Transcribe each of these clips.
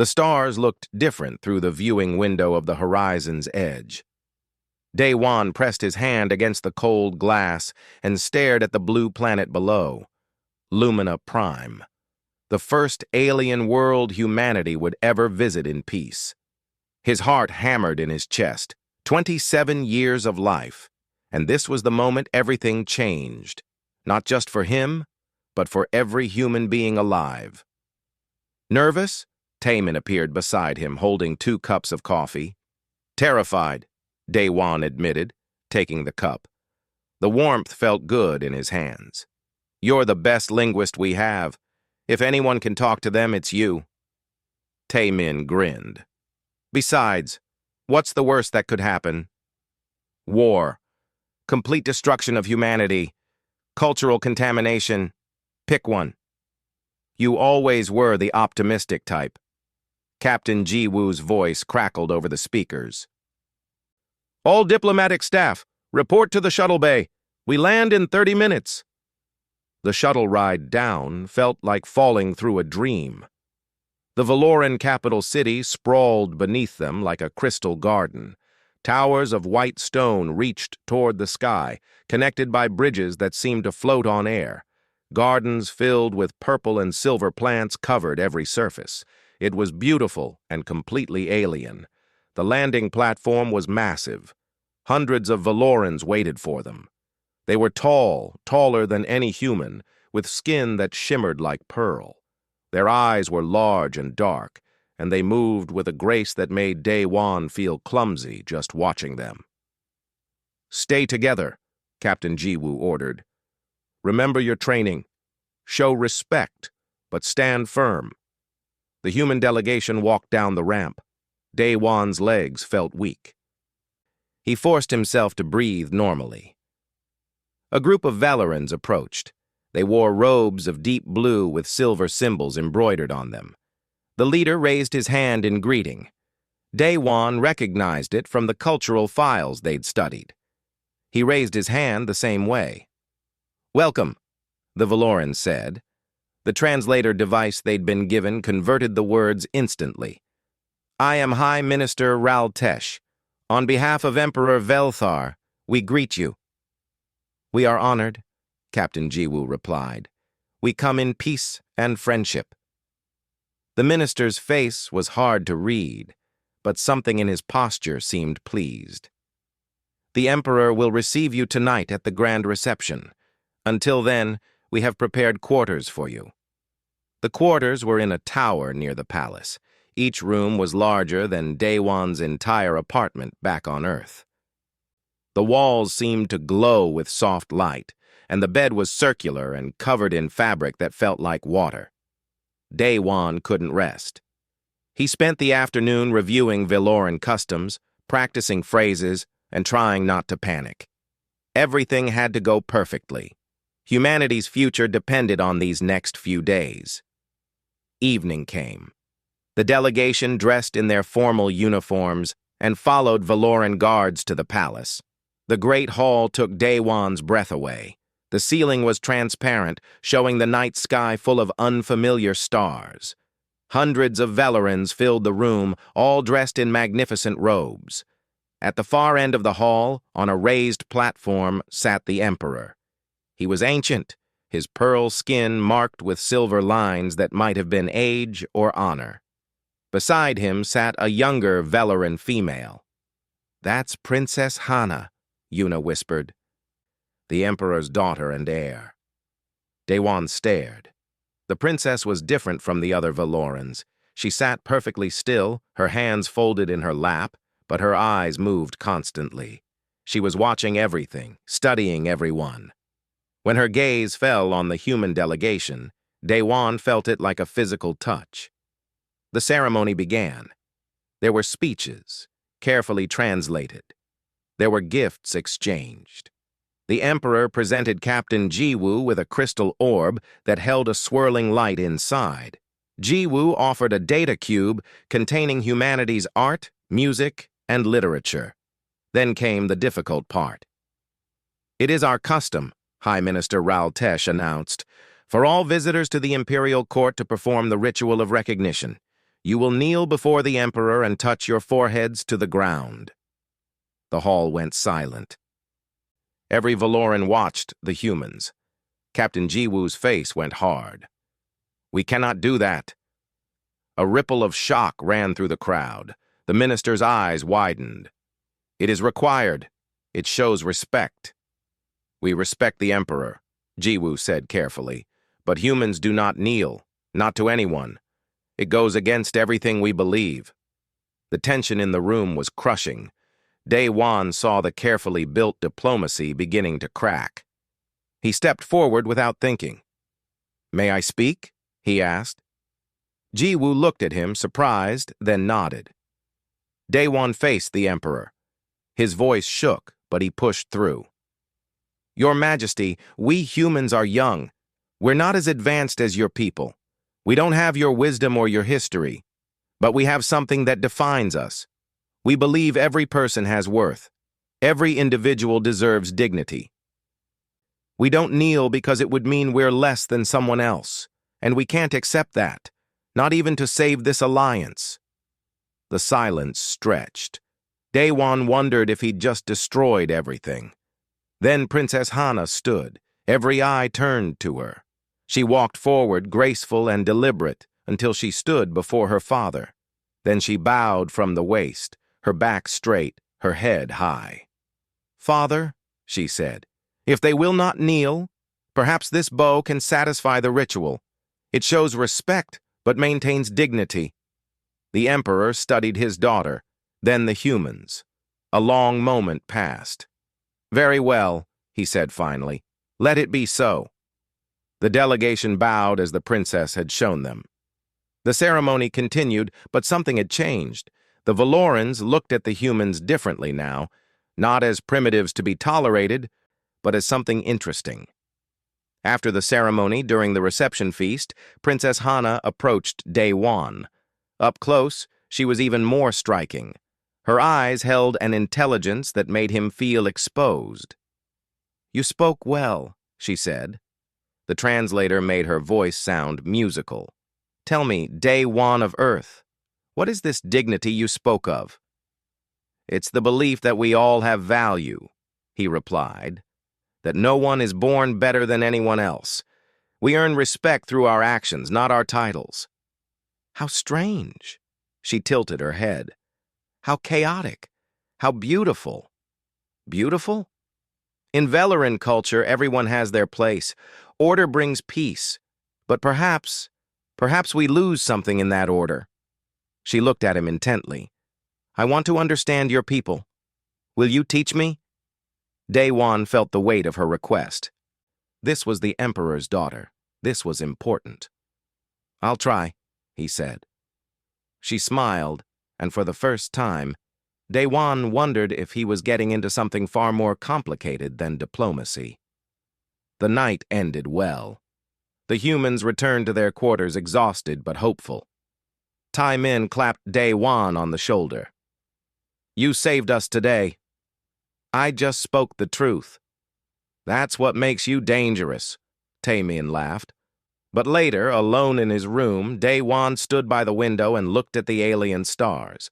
The stars looked different through the viewing window of the horizon's edge. Day-Wan pressed his hand against the cold glass and stared at the blue planet below, Lumina Prime, the first alien world humanity would ever visit in peace. His heart hammered in his chest. 27 years of life, and this was the moment everything changed, not just for him, but for every human being alive. Nervous? Taemin appeared beside him, holding 2 cups of coffee. Terrified, Day-Wan admitted, taking the cup. The warmth felt good in his hands. You're the best linguist we have. If anyone can talk to them, it's you. Taemin grinned. Besides, what's the worst that could happen? War. Complete destruction of humanity. Cultural contamination. Pick one. You always were the optimistic type. Captain Ji-Woo's voice crackled over the speakers. All diplomatic staff, report to the shuttle bay. We land in 30 minutes. The shuttle ride down felt like falling through a dream. The Valoran capital city sprawled beneath them like a crystal garden. Towers of white stone reached toward the sky, connected by bridges that seemed to float on air. Gardens filled with purple and silver plants covered every surface. It was beautiful and completely alien. The landing platform was massive. Hundreds of Valorans waited for them. They were tall, taller than any human, with skin that shimmered like pearl. Their eyes were large and dark, and they moved with a grace that made Day-Wan feel clumsy just watching them. Stay together, Captain Ji-Woo ordered. Remember your training. Show respect, but stand firm. The human delegation walked down the ramp. Day-Wan's legs felt weak. He forced himself to breathe normally. A group of Valorans approached. They wore robes of deep blue with silver symbols embroidered on them. The leader raised his hand in greeting. Day-Wan recognized it from the cultural files they'd studied. He raised his hand the same way. Welcome, the Valoran said. The translator device they'd been given converted the words instantly. I am High Minister Raltesh. On behalf of Emperor Velthar, we greet you. We are honored, Captain Ji-Woo replied. We come in peace and friendship. The minister's face was hard to read, but something in his posture seemed pleased. The Emperor will receive you tonight at the grand reception. Until then, we have prepared quarters for you. The quarters were in a tower near the palace. Each room was larger than Day-Wan's entire apartment back on Earth. The walls seemed to glow with soft light, and the bed was circular and covered in fabric that felt like water. Day-Wan couldn't rest. He spent the afternoon reviewing Valoran customs, practicing phrases, and trying not to panic. Everything had to go perfectly. Humanity's future depended on these next few days. Evening came. The delegation dressed in their formal uniforms and followed Valoran guards to the palace. The great hall took Day-Wan's breath away. The ceiling was transparent, showing the night sky full of unfamiliar stars. Hundreds of Valorans filled the room, all dressed in magnificent robes. At the far end of the hall, on a raised platform, sat the Emperor. He was ancient, his pearl skin marked with silver lines that might have been age or honor. Beside him sat a younger Valoran female. That's Princess Hana, Yuna whispered. The Emperor's daughter and heir. Day-Wan stared. The princess was different from the other Valorans. She sat perfectly still, her hands folded in her lap, but her eyes moved constantly. She was watching everything, studying everyone. When her gaze fell on the human delegation, Day-Wan felt it like a physical touch. The ceremony began. There were speeches, carefully translated. There were gifts exchanged. The Emperor presented Captain Ji-Woo with a crystal orb that held a swirling light inside. Ji-Woo offered a data cube containing humanity's art, music, and literature. Then came the difficult part. It is our custom, High Minister Raltesh announced, for all visitors to the imperial court to perform the ritual of recognition. You will kneel before the Emperor and touch your foreheads to the ground." The hall went silent. Every Valoran watched the humans. Captain Jiwoo's face went hard. "We cannot do that." A ripple of shock ran through the crowd. The minister's eyes widened. "It is required. It shows respect." "We respect the Emperor," Jiwoo said carefully, "but humans do not kneel, not to anyone. It goes against everything we believe." The tension in the room was crushing. Dae-Wan saw the carefully built diplomacy beginning to crack. He stepped forward without thinking. "May I speak?" he asked. Jiwoo looked at him, surprised, then nodded. Dae-Wan faced the Emperor. His voice shook, but he pushed through. "Your Majesty, we humans are young. We're not as advanced as your people. We don't have your wisdom or your history, but we have something that defines us. We believe every person has worth. Every individual deserves dignity. We don't kneel because it would mean we're less than someone else, and we can't accept that, not even to save this alliance." The silence stretched. Dae-Wan wondered if he'd just destroyed everything. Then Princess Hana stood, every eye turned to her. She walked forward, graceful and deliberate, until she stood before her father. Then she bowed from the waist, her back straight, her head high. "Father," she said, "if they will not kneel, perhaps this bow can satisfy the ritual. It shows respect, but maintains dignity." The Emperor studied his daughter, then the humans. A long moment passed. "Very well," he said finally. "Let it be so." The delegation bowed as the princess had shown them. The ceremony continued, but something had changed. The Valorans looked at the humans differently now, not as primitives to be tolerated, but as something interesting. After the ceremony, during the reception feast, Princess Hana approached Dae-Wan. Up close, she was even more striking. Her eyes held an intelligence that made him feel exposed. "You spoke well," she said. The translator made her voice sound musical. "Tell me, Dae-Wan of Earth, what is this dignity you spoke of?" "It's the belief that we all have value," he replied, "that no one is born better than anyone else. We earn respect through our actions, not our titles." "How strange." She tilted her head. "How chaotic. How beautiful." "Beautiful?" "In Valoran culture, everyone has their place. Order brings peace. But perhaps we lose something in that order." She looked at him intently. "I want to understand your people. Will you teach me?" Dae-Wan felt the weight of her request. This was the Emperor's daughter. This was important. "I'll try," he said. She smiled, and for the first time, Dae-Wan wondered if he was getting into something far more complicated than diplomacy. The night ended well. The humans returned to their quarters exhausted but hopeful. Tai Min clapped Dae-Wan on the shoulder. "You saved us today." "I just spoke the truth." "That's what makes you dangerous," Tai Min laughed. But later, alone in his room, Dae-Wan stood by the window and looked at the alien stars.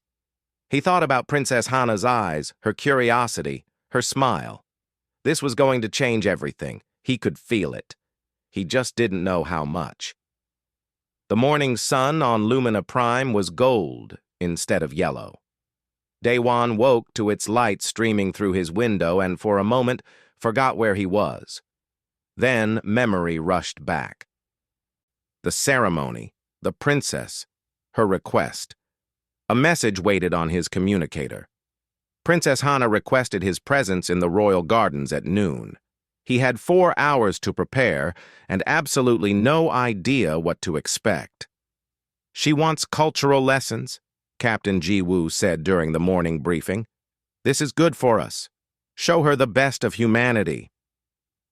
He thought about Princess Hana's eyes, her curiosity, her smile. This was going to change everything. He could feel it. He just didn't know how much. The morning sun on Lumina Prime was gold instead of yellow. Dae-Wan woke to its light streaming through his window and for a moment forgot where he was. Then memory rushed back. The ceremony, the princess, her request. A message waited on his communicator. Princess Hana requested his presence in the royal gardens at noon. He had 4 hours to prepare and absolutely no idea what to expect. "She wants cultural lessons," Captain Jiwoo said during the morning briefing. "This is good for us. Show her the best of humanity."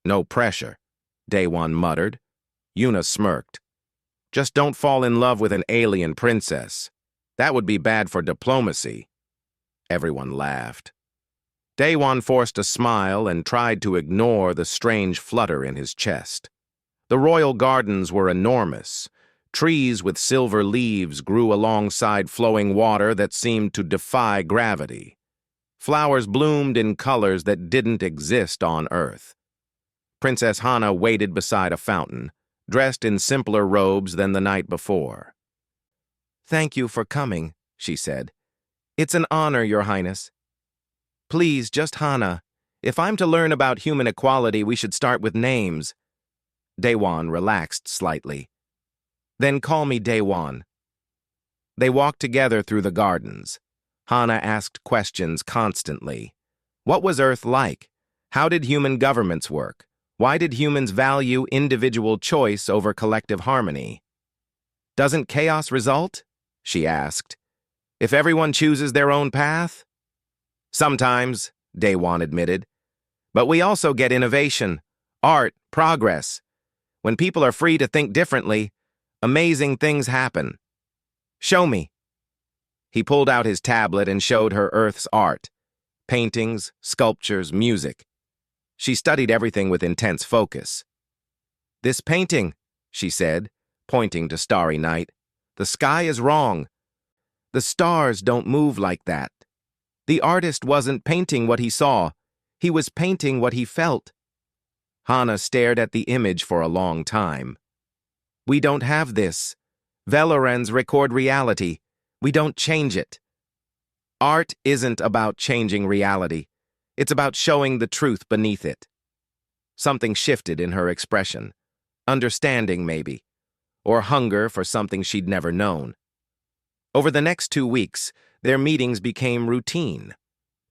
"No pressure," Dae-Wan muttered. Yuna smirked. "Just don't fall in love with an alien princess. That would be bad for diplomacy." Everyone laughed. Dae-Wan forced a smile and tried to ignore the strange flutter in his chest. The royal gardens were enormous. Trees with silver leaves grew alongside flowing water that seemed to defy gravity. Flowers bloomed in colors that didn't exist on Earth. Princess Hana waited beside a fountain, dressed in simpler robes than the night before. "Thank you for coming," she said. "It's an honor, Your Highness." "Please, just Hana. If I'm to learn about human equality, we should start with names." Daewon relaxed slightly. "Then call me Daewon." They walked together through the gardens. Hana asked questions constantly. What was Earth like? How did human governments work? Why did humans value individual choice over collective harmony? "Doesn't chaos result?" she asked. "If everyone chooses their own path?" "Sometimes," Daewon admitted. "But we also get innovation, art, progress. When people are free to think differently, amazing things happen." "Show me." He pulled out his tablet and showed her Earth's art. Paintings, sculptures, music. She studied everything with intense focus. "This painting," she said, pointing to starry night. "The sky is wrong. The stars don't move like that." The artist wasn't painting what he saw. He was painting what he felt. Hana stared at the image for a long time. "We don't have this. Velorans record reality. We don't change it." "Art isn't about changing reality. It's about showing the truth beneath it." Something shifted in her expression. Understanding, maybe. Or hunger for something she'd never known. Over the next 2 weeks, their meetings became routine.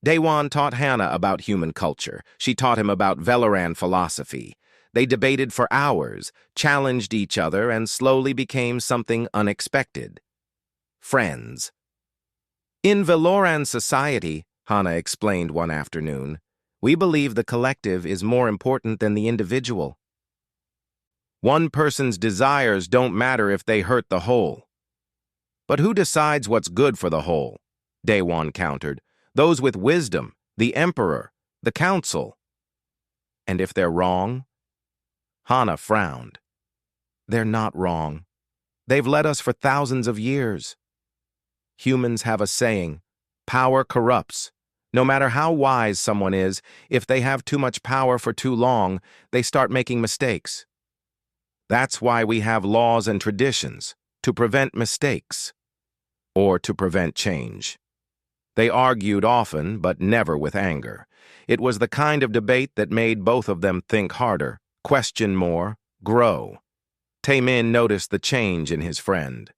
Daewon taught Hana about human culture. She taught him about Veloran philosophy. They debated for hours, challenged each other, and slowly became something unexpected. Friends. "In Veloran society," Hana explained one afternoon, "we believe the collective is more important than the individual. One person's desires don't matter if they hurt the whole." "But who decides what's good for the whole?" Daewon countered. "Those with wisdom, the Emperor, the Council." "And if they're wrong?" Hana frowned. "They're not wrong. They've led us for thousands of years. Humans have a saying, power corrupts. No matter how wise someone is, if they have too much power for too long, they start making mistakes. That's why we have laws and traditions, to prevent mistakes, or to prevent change." They argued often, but never with anger. It was the kind of debate that made both of them think harder, question more, grow. Taemin noticed the change in his friend.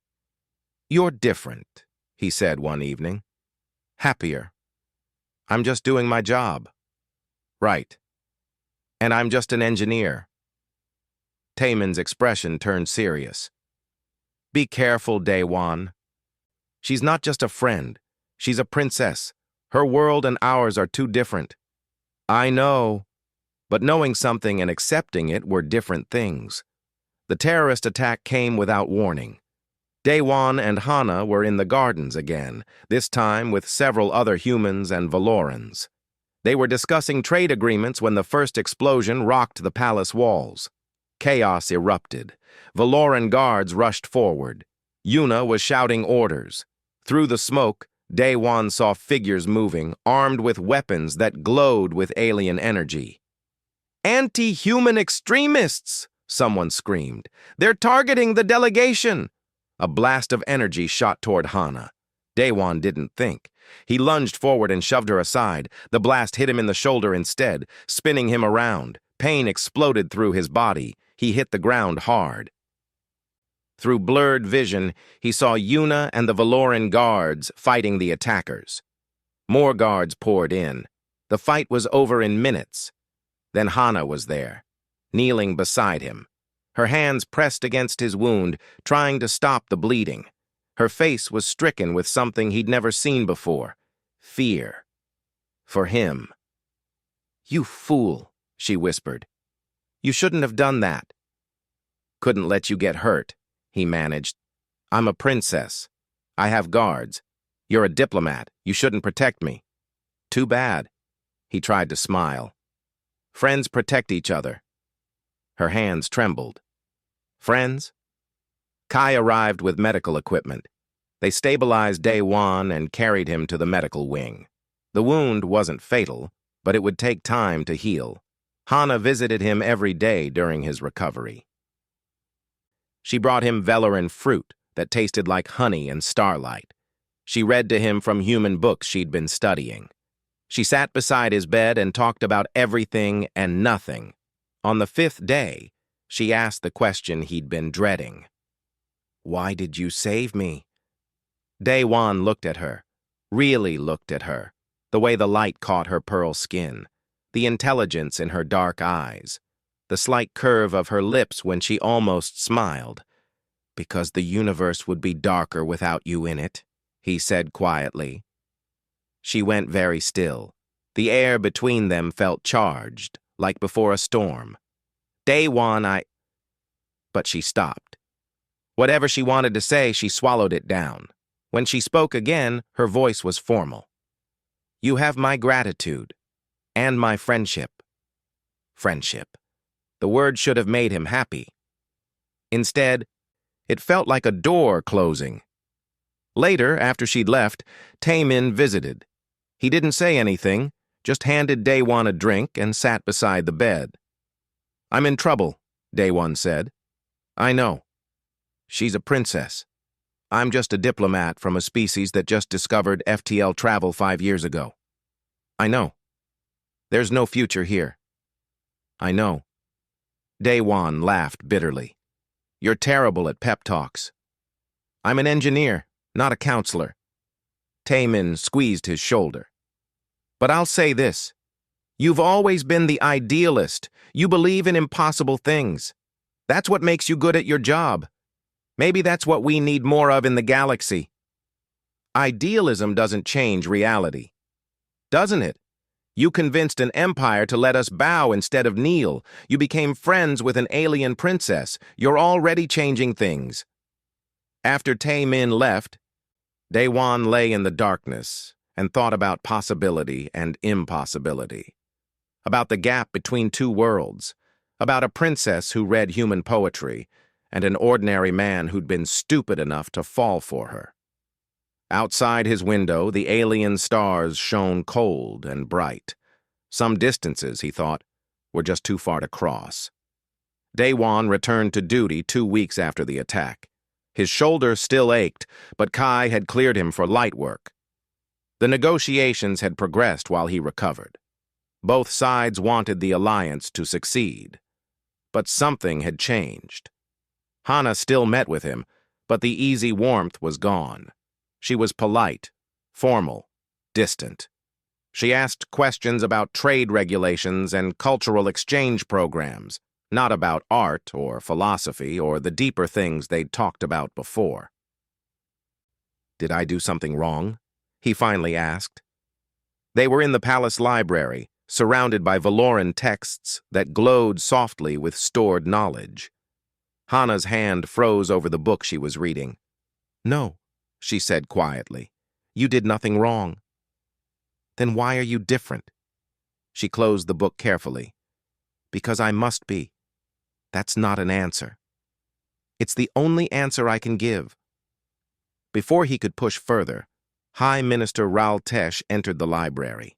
"You're different," he said one evening. "Happier." "I'm just doing my job." "Right. And I'm just an engineer." Taemin's expression turned serious. "Be careful, Daewon. She's not just a friend. She's a princess. Her world and ours are too different." "I know." But knowing something and accepting it were different things. The terrorist attack came without warning. Daewon and Hana were in the gardens again, this time with several other humans and Velorans. They were discussing trade agreements when the first explosion rocked the palace walls. Chaos erupted. Veloran guards rushed forward. Yuna was shouting orders. Through the smoke, Daewon saw figures moving, armed with weapons that glowed with alien energy. "Anti-human extremists!" someone screamed. "They're targeting the delegation!" A blast of energy shot toward Hana. Daewon didn't think. He lunged forward and shoved her aside. The blast hit him in the shoulder instead, spinning him around. Pain exploded through his body. He hit the ground hard. Through blurred vision, he saw Yuna and the Veloran guards fighting the attackers. More guards poured in. The fight was over in minutes. Then Hana was there, kneeling beside him. Her hands pressed against his wound, trying to stop the bleeding. Her face was stricken with something he'd never seen before. Fear. For him. "You fool," she whispered. "You shouldn't have done that." "Couldn't let you get hurt," he managed. "I'm a princess. I have guards. You're a diplomat. You shouldn't protect me." "Too bad." He tried to smile. "Friends protect each other." Her hands trembled. "Friends?" Kai arrived with medical equipment. They stabilized Daewon and carried him to the medical wing. The wound wasn't fatal, but it would take time to heal. Hana visited him every day during his recovery. She brought him Velarin fruit that tasted like honey and starlight. She read to him from human books she'd been studying. She sat beside his bed and talked about everything and nothing. On the 5th day, she asked the question he'd been dreading. "Why did you save me?" Daewon looked at her, really looked at her, the way the light caught her pearl skin, the intelligence in her dark eyes, the slight curve of her lips when she almost smiled. "Because the universe would be darker without you in it," he said quietly. She went very still. The air between them felt charged, like before a storm. Daewon, But she stopped. Whatever she wanted to say, she swallowed it down. When she spoke again, her voice was formal. "You have my gratitude, and my friendship." Friendship. The word should have made him happy. Instead, it felt like a door closing. Later, after she'd left, Taemin visited. He didn't say anything, just handed Daewon a drink and sat beside the bed. "I'm in trouble," Daewon said. "I know. She's a princess. I'm just a diplomat from a species that just discovered FTL travel 5 years ago. I know. There's no future here. I know." Daewon laughed bitterly. "You're terrible at pep talks. I'm an engineer, not a counselor." Taemin squeezed his shoulder. "But I'll say this. You've always been the idealist. You believe in impossible things. That's what makes you good at your job. Maybe that's what we need more of in the galaxy. Idealism doesn't change reality, doesn't it? You convinced an empire to let us bow instead of kneel. You became friends with an alien princess. You're already changing things." After Taemin left, Daewon lay in the darkness and thought about possibility and impossibility, about the gap between two worlds, about a princess who read human poetry and an ordinary man who'd been stupid enough to fall for her. Outside his window, the alien stars shone cold and bright. Some distances, he thought, were just too far to cross. Daewon returned to duty 2 weeks after the attack. His shoulder still ached, but Kai had cleared him for light work. The negotiations had progressed while he recovered. Both sides wanted the alliance to succeed. But something had changed. Hana still met with him, but the easy warmth was gone. She was polite, formal, distant. She asked questions about trade regulations and cultural exchange programs, not about art or philosophy or the deeper things they'd talked about before. "Did I do something wrong?" he finally asked. They were in the palace library, surrounded by Valoran texts that glowed softly with stored knowledge. Hana's hand froze over the book she was reading. "No," she said quietly. "You did nothing wrong." "Then why are you different?" She closed the book carefully. "Because I must be. That's not an answer. It's the only answer I can give." Before he could push further, High Minister Raltesh entered the library.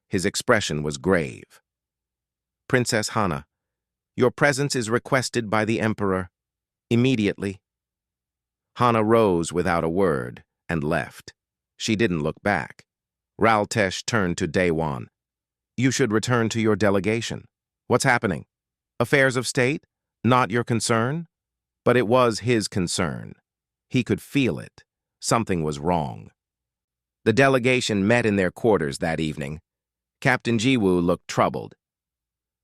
His expression was grave. "Princess Hana, your presence is requested by the Emperor. Immediately." Hana rose without a word and left. She didn't look back. Raltesh turned to Daewon. "You should return to your delegation. What's happening? Affairs of state? Not your concern?" But it was his concern. He could feel it. Something was wrong. The delegation met in their quarters that evening. Captain Jiwoo looked troubled.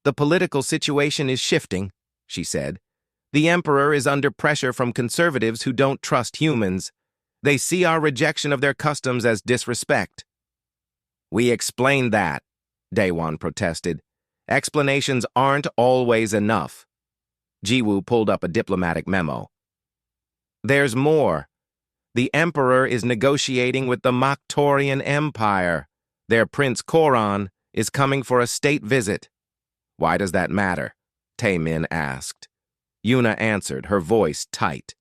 "The political situation is shifting," she said. "The Emperor is under pressure from conservatives who don't trust humans. They see our rejection of their customs as disrespect." "We explained that," Daewon protested. "Explanations aren't always enough." Jiwoo pulled up a diplomatic memo. "There's more. The Emperor is negotiating with the Maktorian Empire. Their Prince Koran is coming for a state visit." "Why does that matter?" Taemin asked. Yuna answered, her voice tight.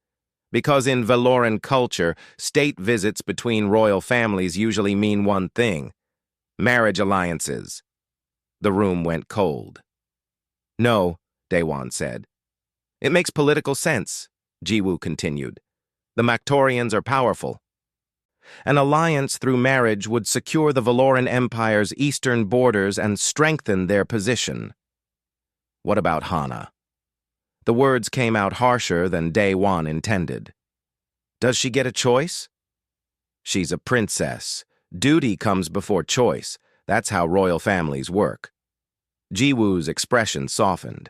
Because in Valoran culture, state visits between royal families usually mean one thing: marriage alliances. The room went cold. No, Daewon said. It makes political sense, Jiwoo continued. The Mactorians are powerful. An alliance through marriage would secure the Valoran Empire's eastern borders and strengthen their position. What about Hana? The words came out harsher than Daewon intended. Does she get a choice? She's a princess. Duty comes before choice. That's how royal families work. Jiwoo's expression softened.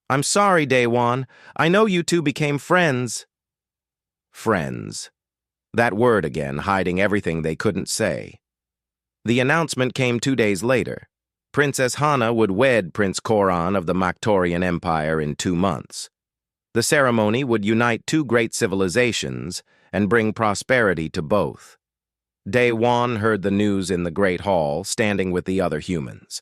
I'm sorry, Daewon. I know you two became friends. Friends. That word again, hiding everything they couldn't say. The announcement came 2 days later. Princess Hana would wed Prince Koran of the Mactorian Empire in 2 months. The ceremony would unite two great civilizations and bring prosperity to both. Daewon heard the news in the Great Hall, standing with the other humans.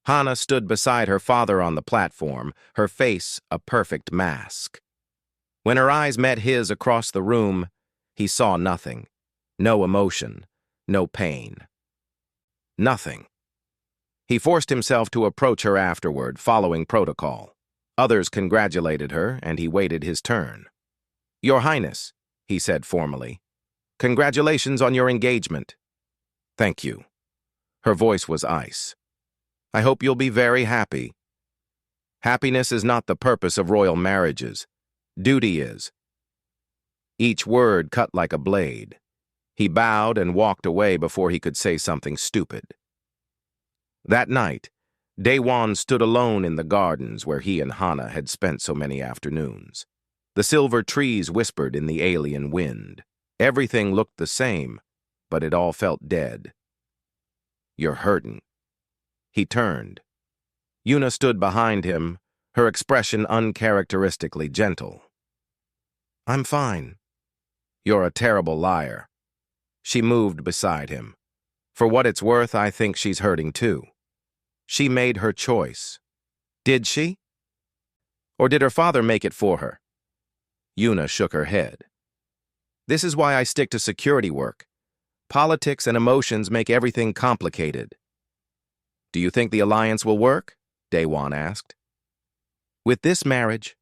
Hana stood beside her father on the platform, her face a perfect mask. When her eyes met his across the room, he saw nothing. No emotion, no pain. Nothing. He forced himself to approach her afterward, following protocol. Others congratulated her, and he waited his turn. Your Highness, he said formally. Congratulations on your engagement. Thank you. Her voice was ice. I hope you'll be very happy. Happiness is not the purpose of royal marriages. Duty is. Each word cut like a blade. He bowed and walked away before he could say something stupid. That night, Daewon stood alone in the gardens where he and Hana had spent so many afternoons. The silver trees whispered in the alien wind. Everything looked the same, but it all felt dead. You're hurting. He turned. Yuna stood behind him, her expression uncharacteristically gentle. I'm fine. You're a terrible liar. She moved beside him. For what it's worth, I think she's hurting too. She made her choice. Did she? Or did her father make it for her? Yuna shook her head. This is why I stick to security work. Politics and emotions make everything complicated. Do you think the alliance will work? Daewon asked. With this marriage?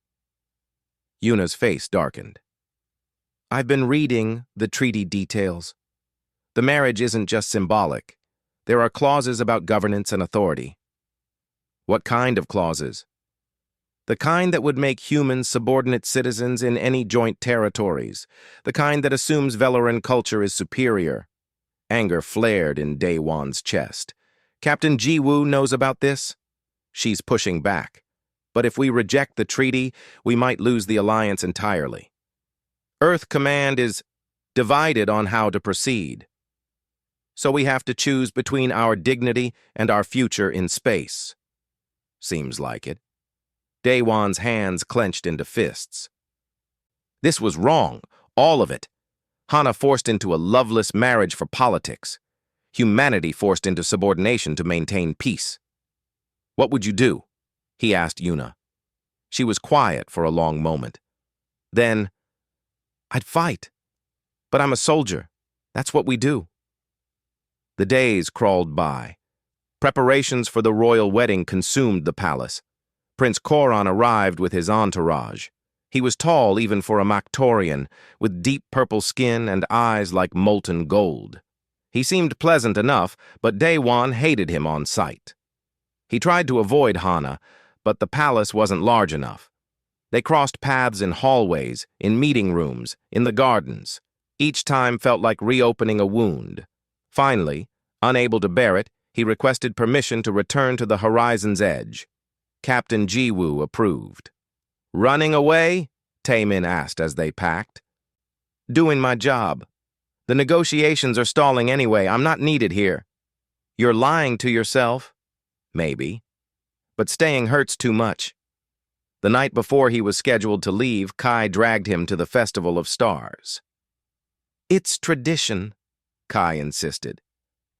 Yuna's face darkened. I've been reading the treaty details. The marriage isn't just symbolic. There are clauses about governance and authority. What kind of clauses? The kind that would make humans subordinate citizens in any joint territories. The kind that assumes Valoran culture is superior. Anger flared in Daewon's chest. Captain Jiwoo knows about this? She's pushing back. But if we reject the treaty, we might lose the alliance entirely. Earth Command is divided on how to proceed. So we have to choose between our dignity and our future in space. Seems like it. Daewon's hands clenched into fists. This was wrong, all of it. Hana forced into a loveless marriage for politics. Humanity forced into subordination to maintain peace. What would you do? He asked Yuna. She was quiet for a long moment. Then, I'd fight. But I'm a soldier. That's what we do. The days crawled by. Preparations for the royal wedding consumed the palace. Prince Koran arrived with his entourage. He was tall even for a Mactorian, with deep purple skin and eyes like molten gold. He seemed pleasant enough, but Daewon hated him on sight. He tried to avoid Hana, but the palace wasn't large enough. They crossed paths in hallways, in meeting rooms, in the gardens. Each time felt like reopening a wound. Finally, unable to bear it, he requested permission to return to the horizon's edge. Captain Jiwoo approved. Running away? Taemin asked as they packed. Doing my job. The negotiations are stalling anyway. I'm not needed here. You're lying to yourself? Maybe. But staying hurts too much. The night before he was scheduled to leave, Kai dragged him to the Festival of Stars. It's tradition, Kai insisted.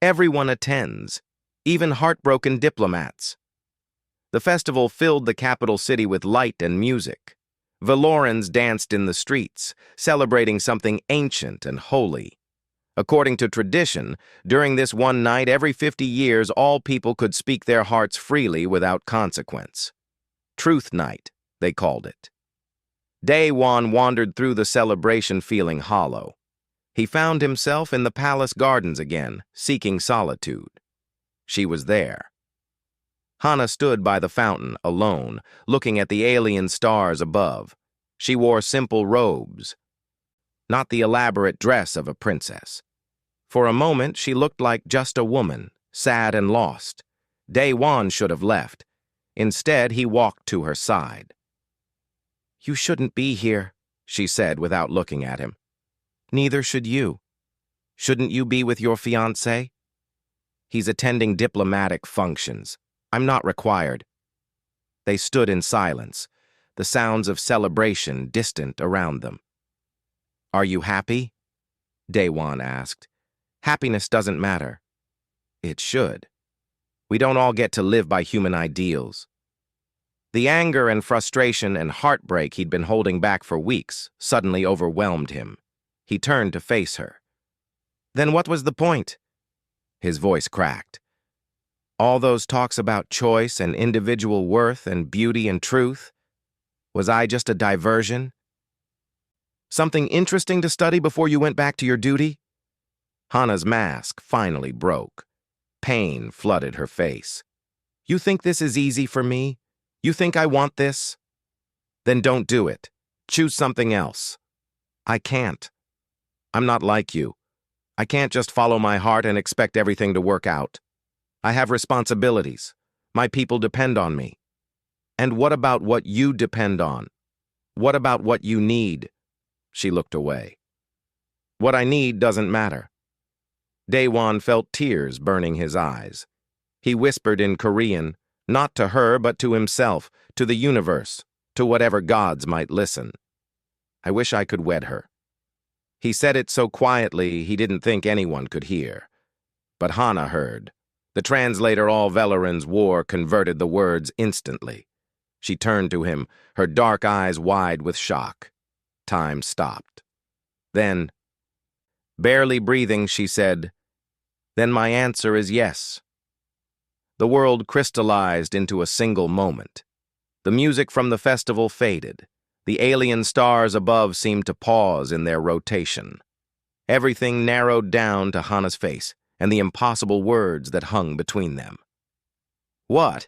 Everyone attends, even heartbroken diplomats. The festival filled the capital city with light and music. Valorans danced in the streets, celebrating something ancient and holy. According to tradition, during this one night every 50 years, all people could speak their hearts freely without consequence. Truth Night, they called it. Daewon wandered through the celebration feeling hollow. He found himself in the palace gardens again, seeking solitude. She was there. Hana stood by the fountain, alone, looking at the alien stars above. She wore simple robes, not the elaborate dress of a princess. For a moment, she looked like just a woman, sad and lost. Daewon should have left. Instead, he walked to her side. "You shouldn't be here," she said without looking at him. "Neither should you. Shouldn't you be with your fiancé?" "He's attending diplomatic functions. I'm not required." They stood in silence, the sounds of celebration distant around them. "Are you happy?" Daewon asked. "Happiness doesn't matter." "It should. We don't all get to live by human ideals." The anger and frustration and heartbreak he'd been holding back for weeks suddenly overwhelmed him. He turned to face her. "Then what was the point?" His voice cracked. "All those talks about choice and individual worth and beauty and truth? Was I just a diversion? Something interesting to study before you went back to your duty?" Hana's mask finally broke. Pain flooded her face. "You think this is easy for me? You think I want this? Then don't do it. Choose something else." "I can't. I'm not like you. I can't just follow my heart and expect everything to work out. I have responsibilities. My people depend on me. And what about what you depend on? What about what you need?" She looked away. "What I need doesn't matter." Daewon felt tears burning his eyes. He whispered in Korean, not to her but to himself, to the universe, to whatever gods might listen. "I wish I could wed her." He said it so quietly he didn't think anyone could hear. But Hana heard. The translator all Valorans wore converted the words instantly. She turned to him, her dark eyes wide with shock. Time stopped. Then, barely breathing, she said, "Then my answer is yes." The world crystallized into a single moment. The music from the festival faded. The alien stars above seemed to pause in their rotation. Everything narrowed down to Hana's face and the impossible words that hung between them. "What?"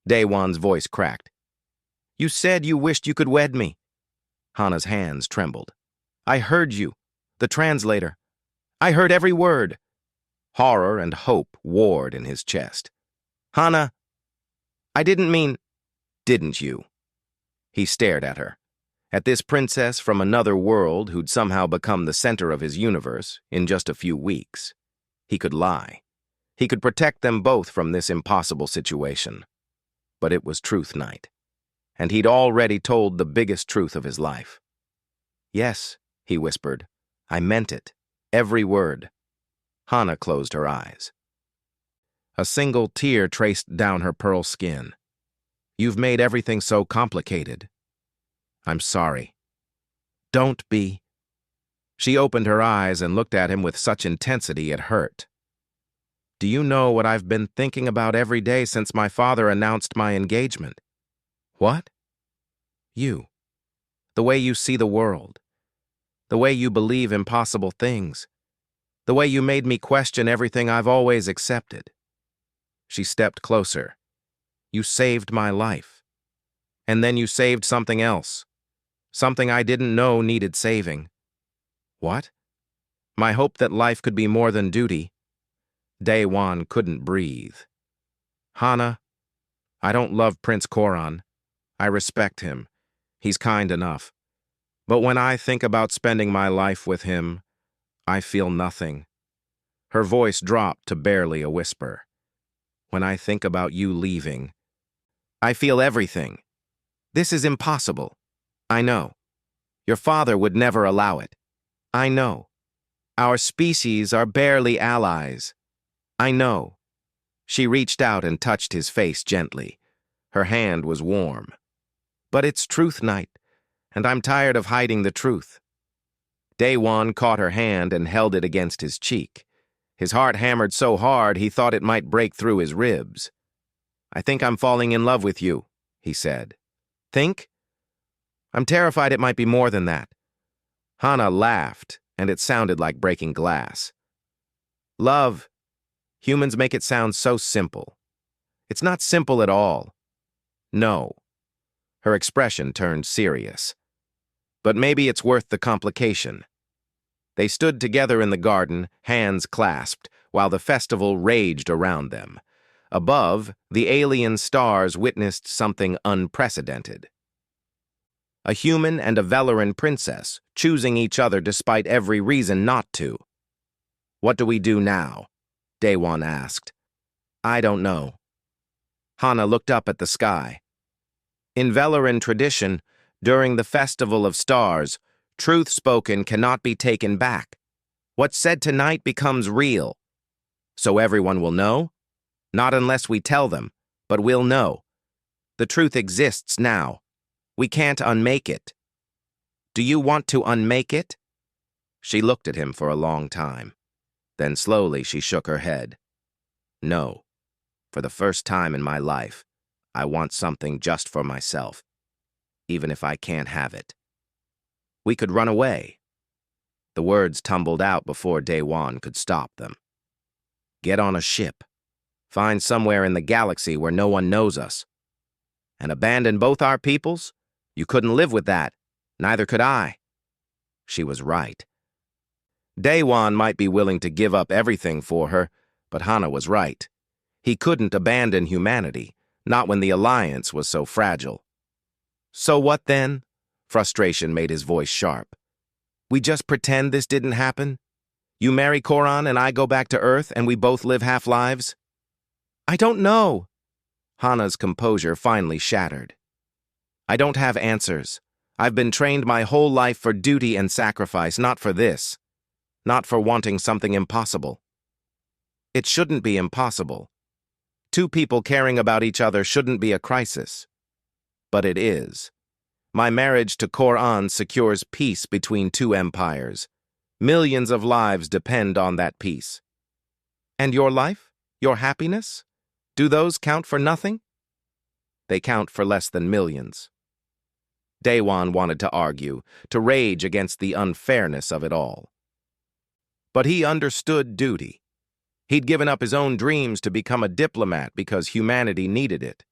Daewon's voice cracked. "You said you wished you could wed me." Hana's hands trembled. "I heard you, the translator. I heard every word." Horror and hope warred in his chest. "Hana, I didn't mean—" "Didn't you?" He stared at her. At this princess from another world who'd somehow become the center of his universe in just a few weeks. He could lie. He could protect them both from this impossible situation. But it was Truth Night, and he'd already told the biggest truth of his life. "Yes," he whispered. "I meant it. Every word." Hana closed her eyes. A single tear traced down her pearl skin. "You've made everything so complicated." "I'm sorry." "Don't be." She opened her eyes and looked at him with such intensity it hurt. "Do you know what I've been thinking about every day since my father announced my engagement?" "What?" "You. The way you see the world. The way you believe impossible things. The way you made me question everything I've always accepted." She stepped closer. "You saved my life. And then you saved something else. Something I didn't know needed saving." "What?" "My hope that life could be more than duty." Daewon couldn't breathe. "Hana, I don't love Prince Koran. I respect him. He's kind enough. But when I think about spending my life with him, I feel nothing." Her voice dropped to barely a whisper. "When I think about you leaving, I feel everything. This is impossible. I know. Your father would never allow it. I know. Our species are barely allies. I know." She reached out and touched his face gently. Her hand was warm. "But it's Truth Night. And I'm tired of hiding the truth. Daewon caught her hand and held it against his cheek. His heart hammered so hard he thought it might break through his ribs. I think I'm falling in love with you, he said. Think? I'm terrified it might be more than that. Hana laughed, and it sounded like breaking glass. Love. Humans make it sound so simple. It's not simple at all. No. Her expression turned serious. But maybe it's worth the complication. They stood together in the garden, hands clasped, while the festival raged around them. Above, the alien stars witnessed something unprecedented. A human and a Velaran princess, choosing each other despite every reason not to. What do we do now? Daewon asked. I don't know. Hana looked up at the sky. In Velaran tradition, during the Festival of Stars, truth spoken cannot be taken back. What's said tonight becomes real. So everyone will know? Not unless we tell them, but we'll know. The truth exists now. We can't unmake it. Do you want to unmake it? She looked at him for a long time. Then slowly she shook her head. No. For the first time in my life, I want something just for myself, even if I can't have it. We could run away. The words tumbled out before Daewon could stop them. Get on a ship. Find somewhere in the galaxy where no one knows us. And abandon both our peoples? You couldn't live with that. Neither could I. She was right. Daewon might be willing to give up everything for her, but Hana was right. He couldn't abandon humanity, not when the alliance was so fragile. So what then? Frustration made his voice sharp. We just pretend this didn't happen? You marry Koran and I go back to Earth and we both live half-lives? I don't know. Hana's composure finally shattered. I don't have answers. I've been trained my whole life for duty and sacrifice, not for this. Not for wanting something impossible. It shouldn't be impossible. Two people caring about each other shouldn't be a crisis. But it is. My marriage to Koran secures peace between two empires. Millions of lives depend on that peace. And your life? Your happiness? Do those count for nothing? They count for less than millions. Daewon wanted to argue, to rage against the unfairness of it all. But he understood duty. He'd given up his own dreams to become a diplomat because humanity needed it.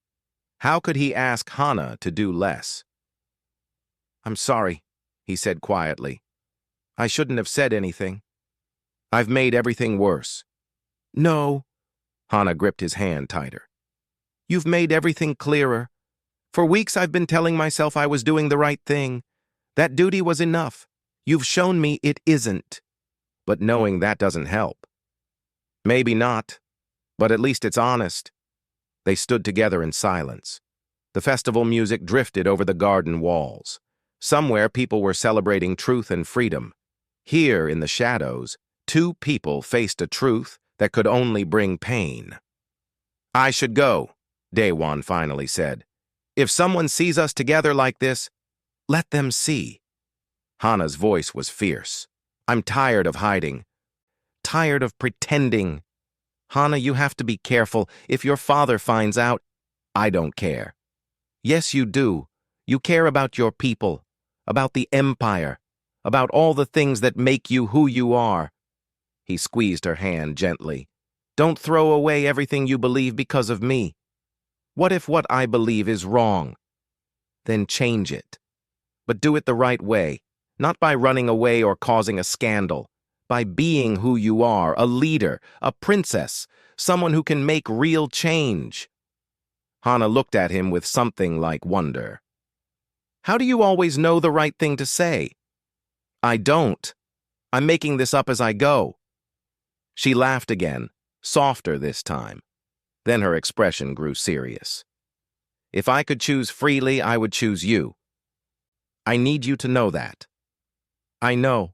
How could he ask Hana to do less? I'm sorry, he said quietly. I shouldn't have said anything. I've made everything worse. No. Hana gripped his hand tighter. You've made everything clearer. For weeks I've been telling myself I was doing the right thing. That duty was enough. You've shown me it isn't. But knowing that doesn't help. Maybe not, but at least it's honest. They stood together in silence. The festival music drifted over the garden walls. Somewhere people were celebrating truth and freedom. Here, in the shadows, two people faced a truth that could only bring pain. I should go, Daewon finally said. If someone sees us together like this, let them see. Hana's voice was fierce. I'm tired of hiding. Tired of pretending. Hana, you have to be careful. If your father finds out, I don't care. Yes, you do. You care about your people, about the empire, about all the things that make you who you are. He squeezed her hand gently. Don't throw away everything you believe because of me. What if what I believe is wrong? Then change it. But do it the right way, not by running away or causing a scandal, by being who you are, a leader, a princess, someone who can make real change. Hana looked at him with something like wonder. How do you always know the right thing to say? I don't. I'm making this up as I go. She laughed again, softer this time. Then her expression grew serious. If I could choose freely, I would choose you. I need you to know that. I know.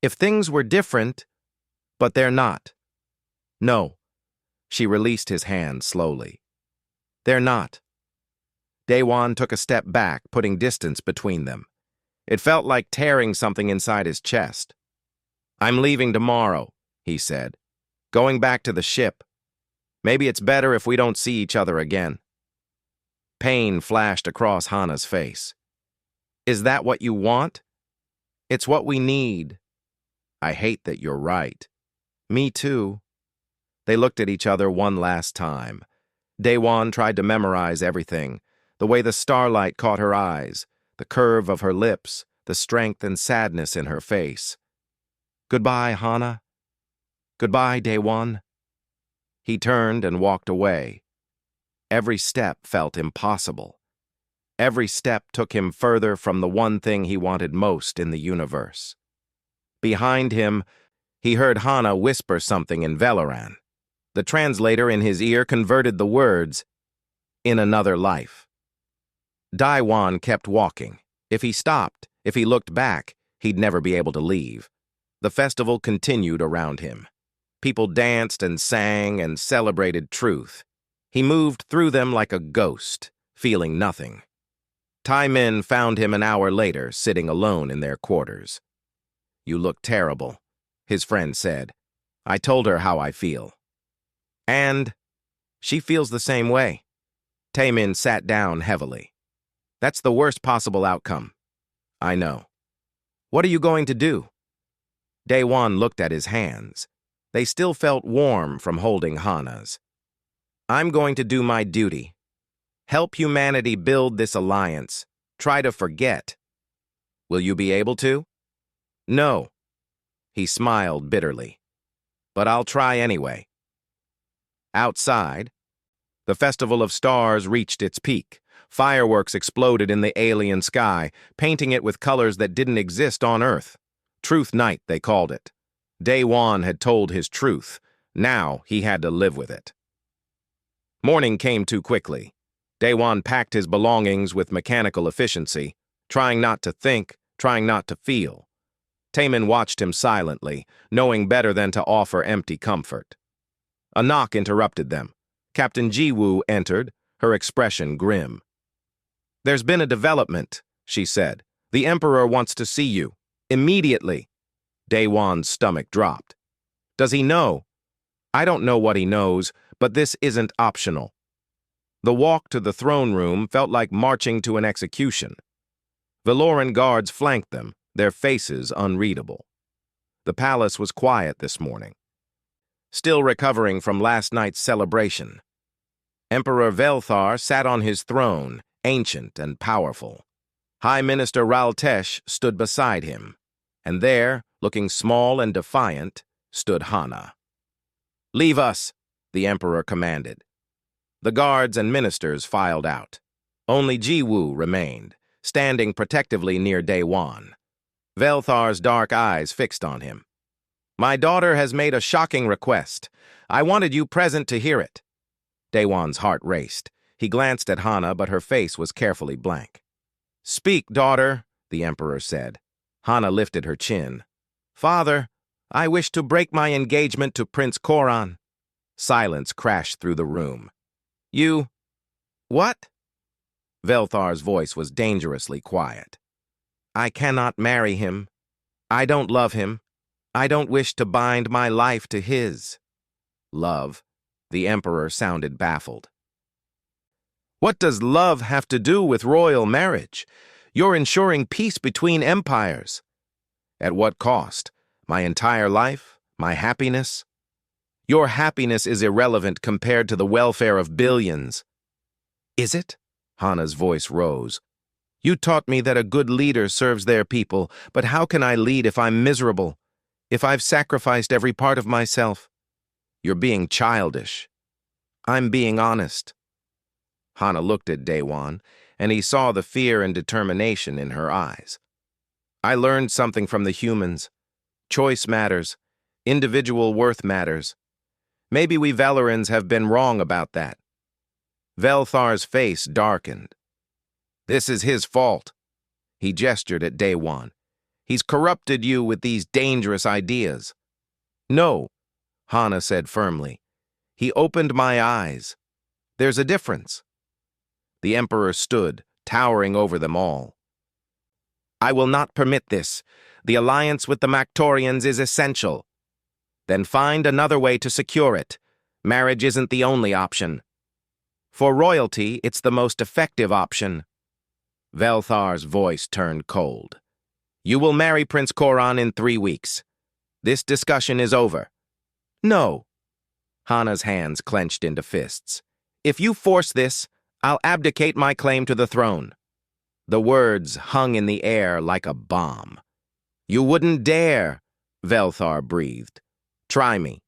If things were different, but they're not. No. She released his hand slowly. They're not. Daewon took a step back, putting distance between them. It felt like tearing something inside his chest. "I'm leaving tomorrow," he said. "Going back to the ship. Maybe it's better if we don't see each other again." Pain flashed across Hana's face. "Is that what you want?" "It's what we need." "I hate that you're right." "Me too." They looked at each other one last time. Daewon tried to memorize everything, the way the starlight caught her eyes, the curve of her lips, the strength and sadness in her face. "Goodbye, Hana." "Goodbye, Daewon." He turned and walked away. Every step felt impossible. Every step took him further from the one thing he wanted most in the universe. Behind him, he heard Hana whisper something in Velaran. The translator in his ear converted the words, "in another life." Daewon kept walking. If he stopped, if he looked back, he'd never be able to leave. The festival continued around him. People danced and sang and celebrated truth. He moved through them like a ghost, feeling nothing. Tai Min found him an hour later, sitting alone in their quarters. "You look terrible," his friend said. "I told her how I feel." "And she feels the same way." Tai Min sat down heavily. "That's the worst possible outcome." "I know." "What are you going to do?" Daewon looked at his hands. They still felt warm from holding Hana's. "I'm going to do my duty. Help humanity build this alliance. Try to forget." "Will you be able to?" "No." He smiled bitterly. "But I'll try anyway." Outside, the Festival of Stars reached its peak. Fireworks exploded in the alien sky, painting it with colors that didn't exist on Earth. Truth Night, they called it. Daewon had told his truth. Now he had to live with it. Morning came too quickly. Daewon packed his belongings with mechanical efficiency, trying not to think, trying not to feel. Taemin watched him silently, knowing better than to offer empty comfort. A knock interrupted them. Captain Jiwoo entered, her expression grim. "There's been a development," she said. "The Emperor wants to see you. Immediately." Daewon's stomach dropped. "Does he know?" "I don't know what he knows, but this isn't optional." The walk to the throne room felt like marching to an execution. Veloran guards flanked them, their faces unreadable. The palace was quiet this morning. Still recovering from last night's celebration, Emperor Velthar sat on his throne, ancient and powerful. High Minister Raltesh stood beside him, and there, looking small and defiant, stood Hana. "Leave us," the Emperor commanded. The guards and ministers filed out. Only Jiwoo remained, standing protectively near Daewon. Velthar's dark eyes fixed on him. "My daughter has made a shocking request. I wanted you present to hear it." Daewon's heart raced. He glanced at Hana, but her face was carefully blank. "Speak, daughter," the Emperor said. Hana lifted her chin. "Father, I wish to break my engagement to Prince Koran." Silence crashed through the room. "You... what?" Velthar's voice was dangerously quiet. "I cannot marry him. I don't love him. I don't wish to bind my life to his." "Love?" The Emperor sounded baffled. "What does love have to do with royal marriage? You're ensuring peace between empires." "At what cost? My entire life? My happiness?" "Your happiness is irrelevant compared to the welfare of billions." "Is it?" Hana's voice rose. "You taught me that a good leader serves their people, but how can I lead if I'm miserable? If I've sacrificed every part of myself?" "You're being childish." "I'm being honest." Hana looked at Daewon, and he saw the fear and determination in her eyes. "I learned something from the humans. Choice matters. Individual worth matters. Maybe we Valerans have been wrong about that." Velthar's face darkened. "This is his fault." He gestured at Daewon. "He's corrupted you with these dangerous ideas." "No," Hana said firmly. "He opened my eyes. There's a difference." The Emperor stood, towering over them all. "I will not permit this. The alliance with the Mactorians is essential." "Then find another way to secure it. Marriage isn't the only option. For royalty, it's the most effective option." Velthar's voice turned cold. "You will marry Prince Koran in 3 weeks. This discussion is over." "No." Hana's hands clenched into fists. "If you force this, I'll abdicate my claim to the throne." The words hung in the air like a bomb. "You wouldn't dare," Velthar breathed. "Try me."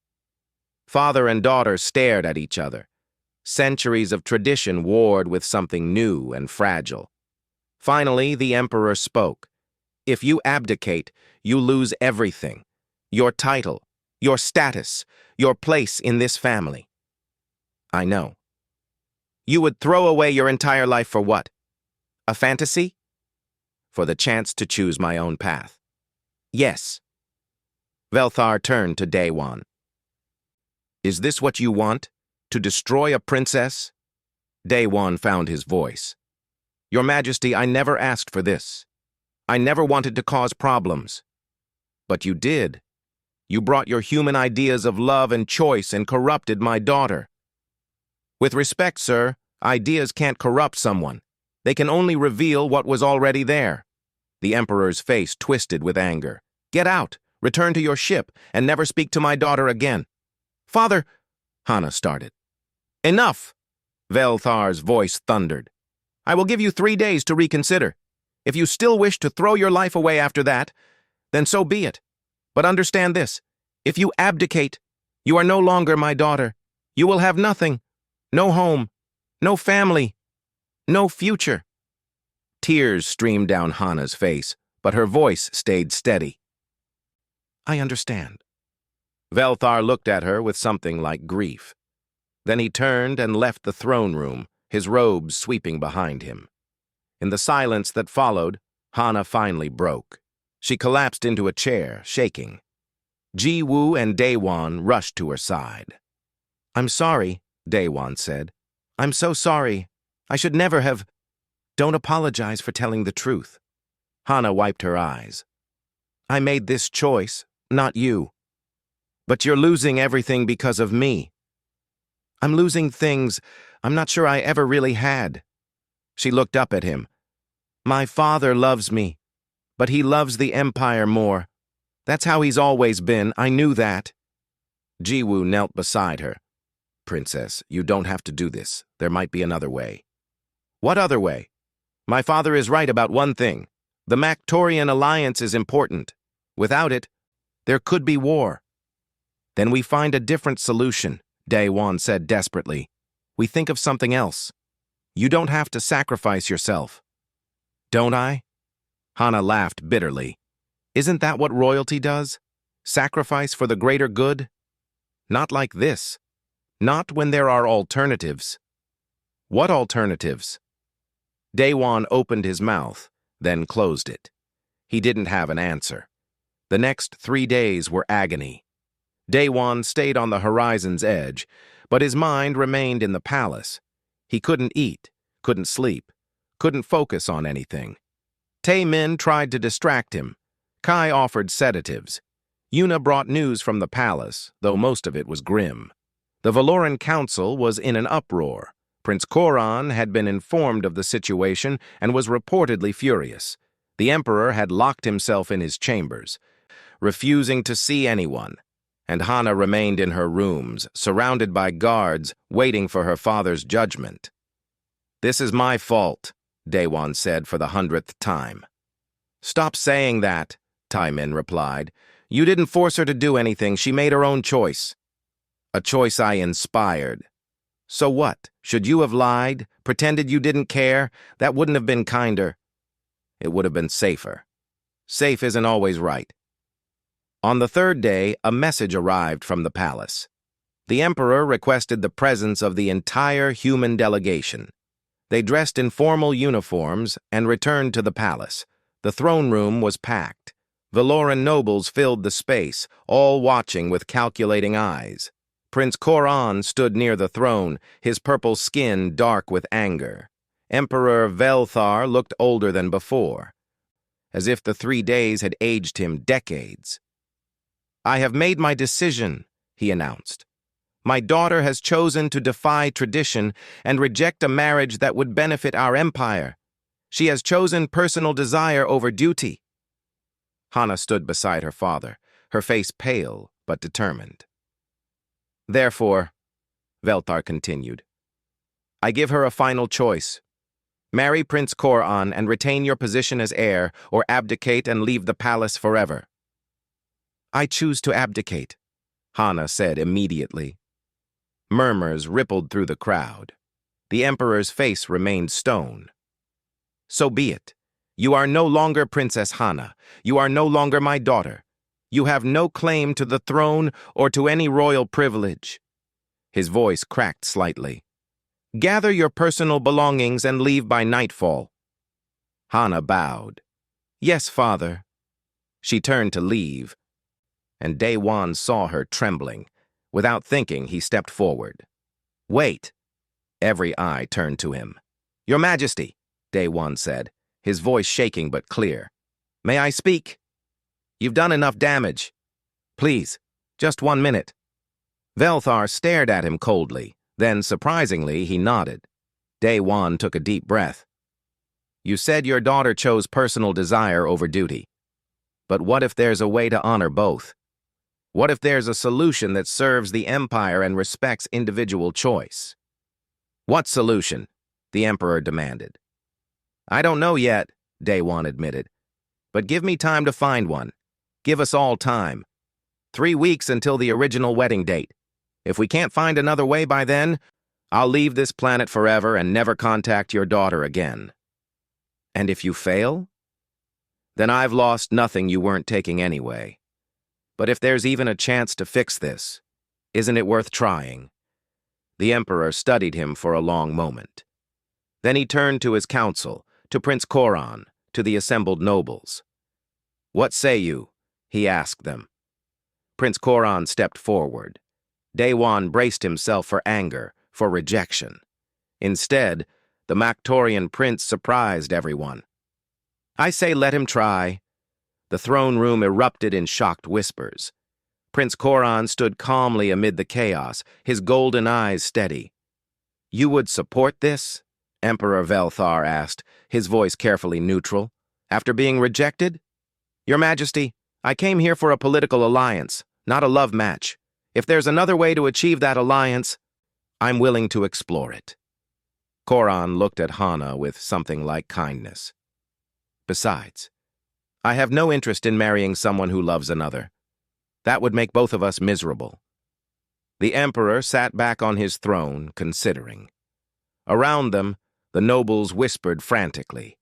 Father and daughter stared at each other. Centuries of tradition warred with something new and fragile. Finally, the Emperor spoke. "If you abdicate, you lose everything. Your title, your status, your place in this family." "I know." "You would throw away your entire life for what? A fantasy?" "For the chance to choose my own path." "Yes." Velthar turned to Daewon. "Is this what you want? To destroy a princess?" Daewon found his voice. "Your Majesty, I never asked for this. I never wanted to cause problems." "But you did. You brought your human ideas of love and choice and corrupted my daughter." "With respect, sir, ideas can't corrupt someone. They can only reveal what was already there." The Emperor's face twisted with anger. "Get out, return to your ship, and never speak to my daughter again." "Father," Hana started. "Enough!" Velthar's voice thundered. "I will give you 3 days to reconsider. If you still wish to throw your life away after that, then so be it. But understand this. If you abdicate, you are no longer my daughter. You will have nothing. No home. No family. No future." Tears streamed down Hana's face, but her voice stayed steady. "I understand." Velthar looked at her with something like grief. Then he turned and left the throne room, his robes sweeping behind him. In the silence that followed, Hana finally broke. She collapsed into a chair, shaking. Ji-woo and Daewon rushed to her side. "I'm sorry," Daewon said. "I'm so sorry. I should never have—" "Don't apologize for telling the truth." Hana wiped her eyes. "I made this choice, not you. But you're losing everything because of me." "I'm losing things I'm not sure I ever really had." She looked up at him. "My father loves me, but he loves the Empire more. That's how he's always been, I knew that." Ji-woo knelt beside her. "Princess, you don't have to do this. There might be another way." "What other way?" "My father is right about one thing. The Mactorian alliance is important. Without it, there could be war." "Then we find a different solution," Daewon said desperately. "We think of something else. You don't have to sacrifice yourself." "Don't I?" Hana laughed bitterly. "Isn't that what royalty does? Sacrifice for the greater good? Not like this. Not when there are alternatives." "What alternatives?" Daewon opened his mouth, then closed it. He didn't have an answer. The next 3 days were agony. Daewon stayed on the horizon's edge, but his mind remained in the palace. He couldn't eat, couldn't sleep, couldn't focus on anything. Tae-min tried to distract him. Kai offered sedatives. Yuna brought news from the palace, though most of it was grim. The Valoran Council was in an uproar. Prince Koran had been informed of the situation and was reportedly furious. The Emperor had locked himself in his chambers, refusing to see anyone, and Hana remained in her rooms, surrounded by guards, waiting for her father's judgment. "This is my fault," Daewon said for the 100th time. "Stop saying that," Tae-min replied. "You didn't force her to do anything. She made her own choice." "A choice I inspired." "So what? Should you have lied? Pretended you didn't care? That wouldn't have been kinder. It would have been safer. Safe isn't always right." On the 3rd day, a message arrived from the palace. The Emperor requested the presence of the entire human delegation. They dressed in formal uniforms and returned to the palace. The throne room was packed. Valoran nobles filled the space, all watching with calculating eyes. Prince Koran stood near the throne, his purple skin dark with anger. Emperor Velthar looked older than before, as if the 3 days had aged him decades. "I have made my decision," he announced. "My daughter has chosen to defy tradition and reject a marriage that would benefit our empire. She has chosen personal desire over duty." Hana stood beside her father, her face pale but determined. "Therefore," Velthar continued, "I give her a final choice. Marry Prince Koran and retain your position as heir, or abdicate and leave the palace forever." "I choose to abdicate," Hana said immediately. Murmurs rippled through the crowd. The emperor's face remained stone. "So be it. You are no longer Princess Hana. You are no longer my daughter. You have no claim to the throne or to any royal privilege." His voice cracked slightly. "Gather your personal belongings and leave by nightfall." Hana bowed. "Yes, father." She turned to leave, and Daewon saw her trembling. Without thinking, he stepped forward. "Wait." Every eye turned to him. "Your Majesty," Daewon said, his voice shaking but clear. "May I speak? You've done enough damage. Please, just 1 minute." Velthar stared at him coldly. Then, surprisingly, he nodded. Daewon took a deep breath. "You said your daughter chose personal desire over duty. But what if there's a way to honor both? What if there's a solution that serves the Empire and respects individual choice?" "What solution?" the Emperor demanded. "I don't know yet," Daewon admitted. "But give me time to find one. Give us all time. 3 weeks until the original wedding date. If we can't find another way by then, I'll leave this planet forever and never contact your daughter again." "And if you fail?" "Then I've lost nothing you weren't taking anyway. But if there's even a chance to fix this, isn't it worth trying?" The Emperor studied him for a long moment. Then he turned to his council, to Prince Koran, to the assembled nobles. "What say you?" he asked them. Prince Koran stepped forward. Daewon braced himself for anger, for rejection. Instead, the Mactorian prince surprised everyone. "I say let him try." The throne room erupted in shocked whispers. Prince Koran stood calmly amid the chaos, his golden eyes steady. "You would support this?" Emperor Velthar asked, his voice carefully neutral. "After being rejected?" "Your Majesty, I came here for a political alliance, not a love match. If there's another way to achieve that alliance, I'm willing to explore it." Koran looked at Hana with something like kindness. "Besides, I have no interest in marrying someone who loves another. That would make both of us miserable." The Emperor sat back on his throne, considering. Around them, the nobles whispered frantically.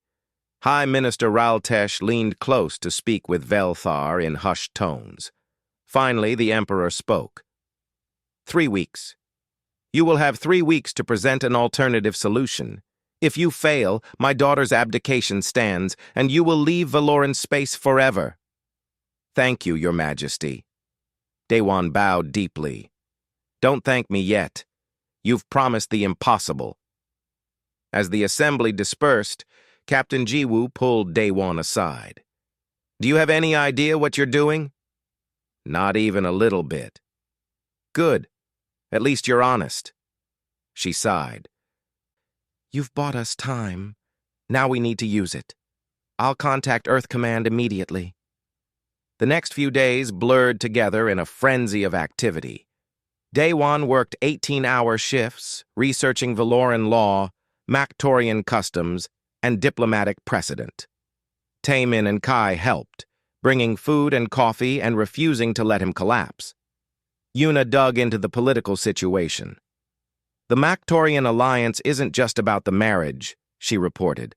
High Minister Raltesh leaned close to speak with Velthar in hushed tones. Finally, the Emperor spoke. 3 weeks. You will have 3 weeks to present an alternative solution. If you fail, my daughter's abdication stands, and you will leave Valoran space forever." "Thank you, Your Majesty." Daewon bowed deeply. "Don't thank me yet. You've promised the impossible." As the assembly dispersed, Captain Jiwoo pulled Daewon aside. "Do you have any idea what you're doing?" "Not even a little bit." "Good. At least you're honest." She sighed. "You've bought us time. Now we need to use it. I'll contact Earth Command immediately." The next few days blurred together in a frenzy of activity. Daewon worked 18-hour shifts, researching Valoran law, Mactorian customs, and diplomatic precedent. Taemin and Kai helped, bringing food and coffee and refusing to let him collapse. Yuna dug into the political situation. "The Mactorian alliance isn't just about the marriage," she reported.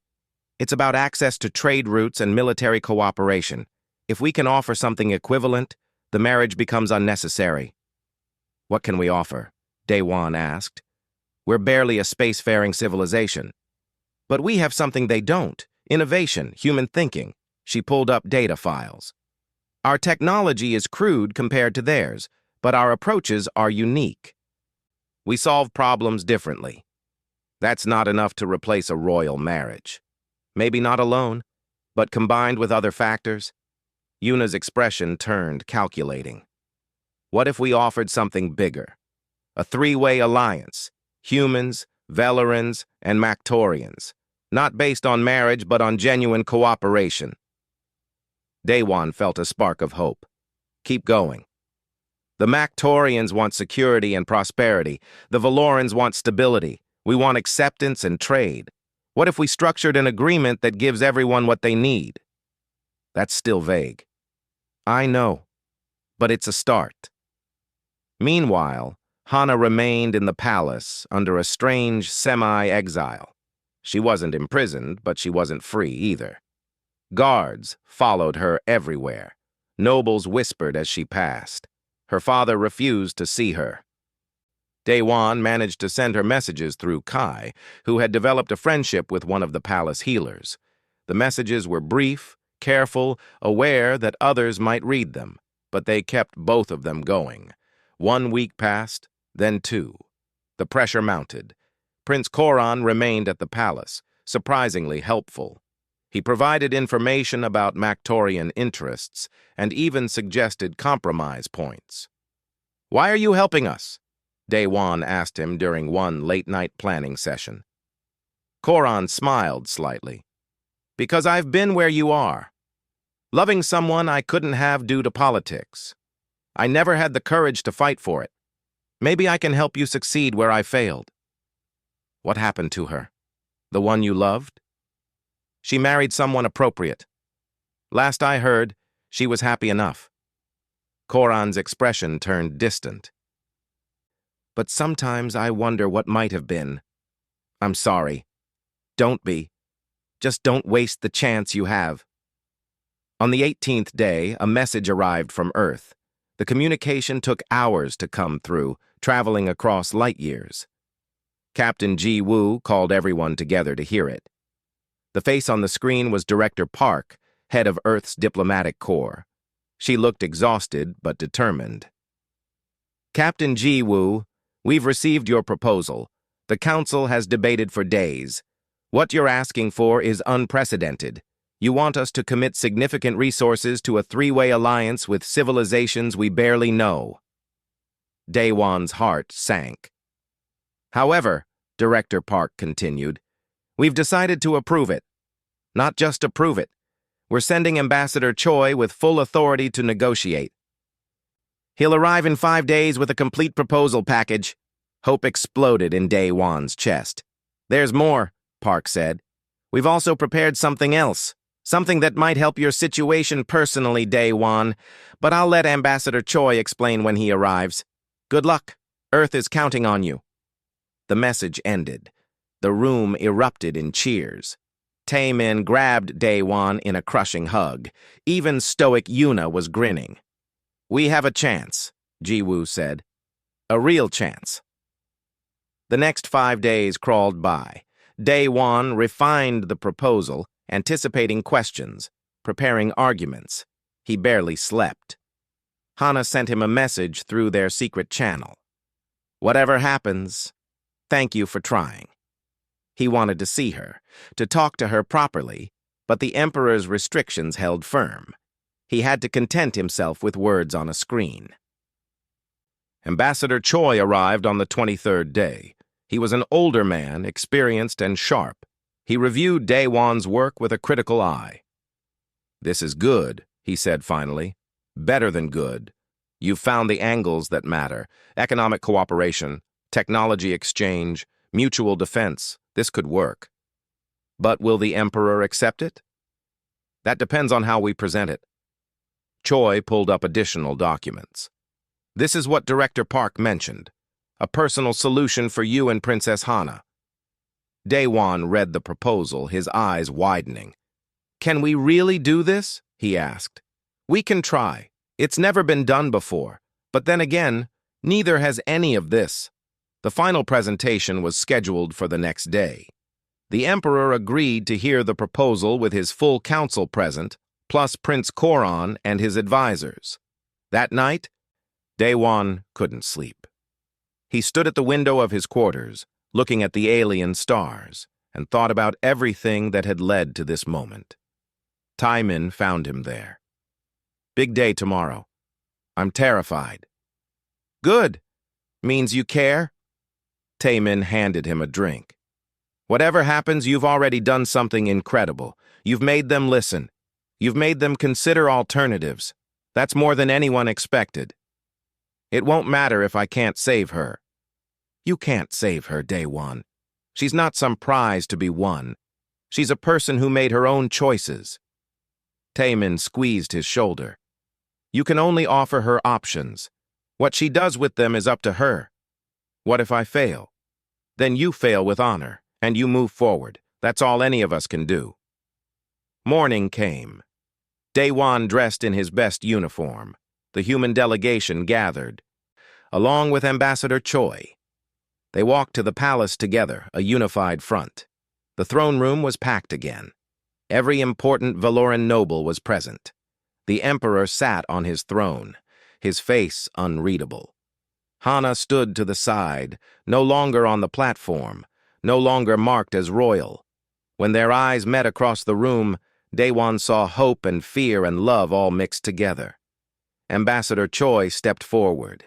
"It's about access to trade routes and military cooperation. If we can offer something equivalent, the marriage becomes unnecessary." "What can we offer?" Daewon asked. "We're barely a spacefaring civilization." "But we have something they don't. Innovation, human thinking." She pulled up data files. "Our technology is crude compared to theirs, but our approaches are unique. We solve problems differently." That's not enough to replace a royal marriage. Maybe not alone, but combined with other factors. Yuna's expression turned calculating. What if we offered something bigger? A three-way alliance, humans, Velerans, and Mactorians, not based on marriage but on genuine cooperation. Daewon felt a spark of hope. Keep going. The Mactorians want security and prosperity. The Valorans want stability. We want acceptance and trade. What if we structured an agreement that gives everyone what they need? That's still vague. I know, but it's a start. Meanwhile, Hana remained in the palace under a strange semi-exile. She wasn't imprisoned, but she wasn't free either. Guards followed her everywhere. Nobles whispered as she passed. Her father refused to see her. Daewon managed to send her messages through Kai, who had developed a friendship with one of the palace healers. The messages were brief, careful, aware that others might read them, but they kept both of them going. 1 week passed, then 2. The pressure mounted. Prince Koran remained at the palace, surprisingly helpful. He provided information about Mactorian interests and even suggested compromise points. "Why are you helping us?" Daewon asked him during one late-night planning session. Koran smiled slightly. "Because I've been where you are. Loving someone I couldn't have due to politics. I never had the courage to fight for it. Maybe I can help you succeed where I failed." "What happened to her? The one you loved?" "She married someone appropriate. Last I heard, she was happy enough." Koran's expression turned distant. "But sometimes I wonder what might have been. I'm sorry. Don't be. Just don't waste the chance you have." On the 18th day, a message arrived from Earth. The communication took hours to come through, traveling across light years. Captain Ji Woo called everyone together to hear it. The face on the screen was Director Park, head of Earth's diplomatic corps. She looked exhausted but determined. "Captain Ji Woo, we've received your proposal. The Council has debated for days. What you're asking for is unprecedented. You want us to commit significant resources to a three-way alliance with civilizations we barely know." Daewon's heart sank. "However," Director Park continued, "we've decided to approve it. Not just approve it. We're sending Ambassador Choi with full authority to negotiate. He'll arrive in 5 days with a complete proposal package." Hope exploded in Daewon's chest. "There's more," Park said. "We've also prepared something else. Something that might help your situation personally, Daewon. But I'll let Ambassador Choi explain when he arrives. Good luck. Earth is counting on you." The message ended. The room erupted in cheers. Taemin grabbed Daewon in a crushing hug. Even stoic Yuna was grinning. "We have a chance," Ji-woo said. "A real chance." The next 5 days crawled by. Daewon refined the proposal, anticipating questions, preparing arguments. He barely slept. Hana sent him a message through their secret channel. "Whatever happens, thank you for trying." He wanted to see her, to talk to her properly, but the Emperor's restrictions held firm. He had to content himself with words on a screen. Ambassador Choi arrived on the 23rd day. He was an older man, experienced and sharp. He reviewed Daewon's work with a critical eye. "This is good," he said finally. "Better than good. You've found the angles that matter. Economic cooperation, technology exchange, mutual defense. This could work. But will the Emperor accept it? That depends on how we present it." Choi pulled up additional documents. "This is what Director Park mentioned. A personal solution for you and Princess Hana." Daewon read the proposal, his eyes widening. "Can we really do this?" he asked. "We can try. It's never been done before. But then again, neither has any of this." The final presentation was scheduled for the next day. The Emperor agreed to hear the proposal with his full council present, plus Prince Koran and his advisors. That night, Daewon couldn't sleep. He stood at the window of his quarters, looking at the alien stars, and thought about everything that had led to this moment. Taimin found him there. Big day tomorrow. I'm terrified. Good. Means you care? Taimin handed him a drink. Whatever happens, you've already done something incredible. You've made them listen. You've made them consider alternatives. That's more than anyone expected. It won't matter if I can't save her. You can't save her, Day One. She's not some prize to be won. She's a person who made her own choices. Taimin squeezed his shoulder. You can only offer her options. What she does with them is up to her. What if I fail? Then you fail with honor, and you move forward. That's all any of us can do. Morning came. Day One dressed in his best uniform. The human delegation gathered, along with Ambassador Choi. They walked to the palace together, a unified front. The throne room was packed again. Every important Valoran noble was present. The emperor sat on his throne, his face unreadable. Hana stood to the side, no longer on the platform, no longer marked as royal. When their eyes met across the room, Day One saw hope and fear and love all mixed together. Ambassador Choi stepped forward.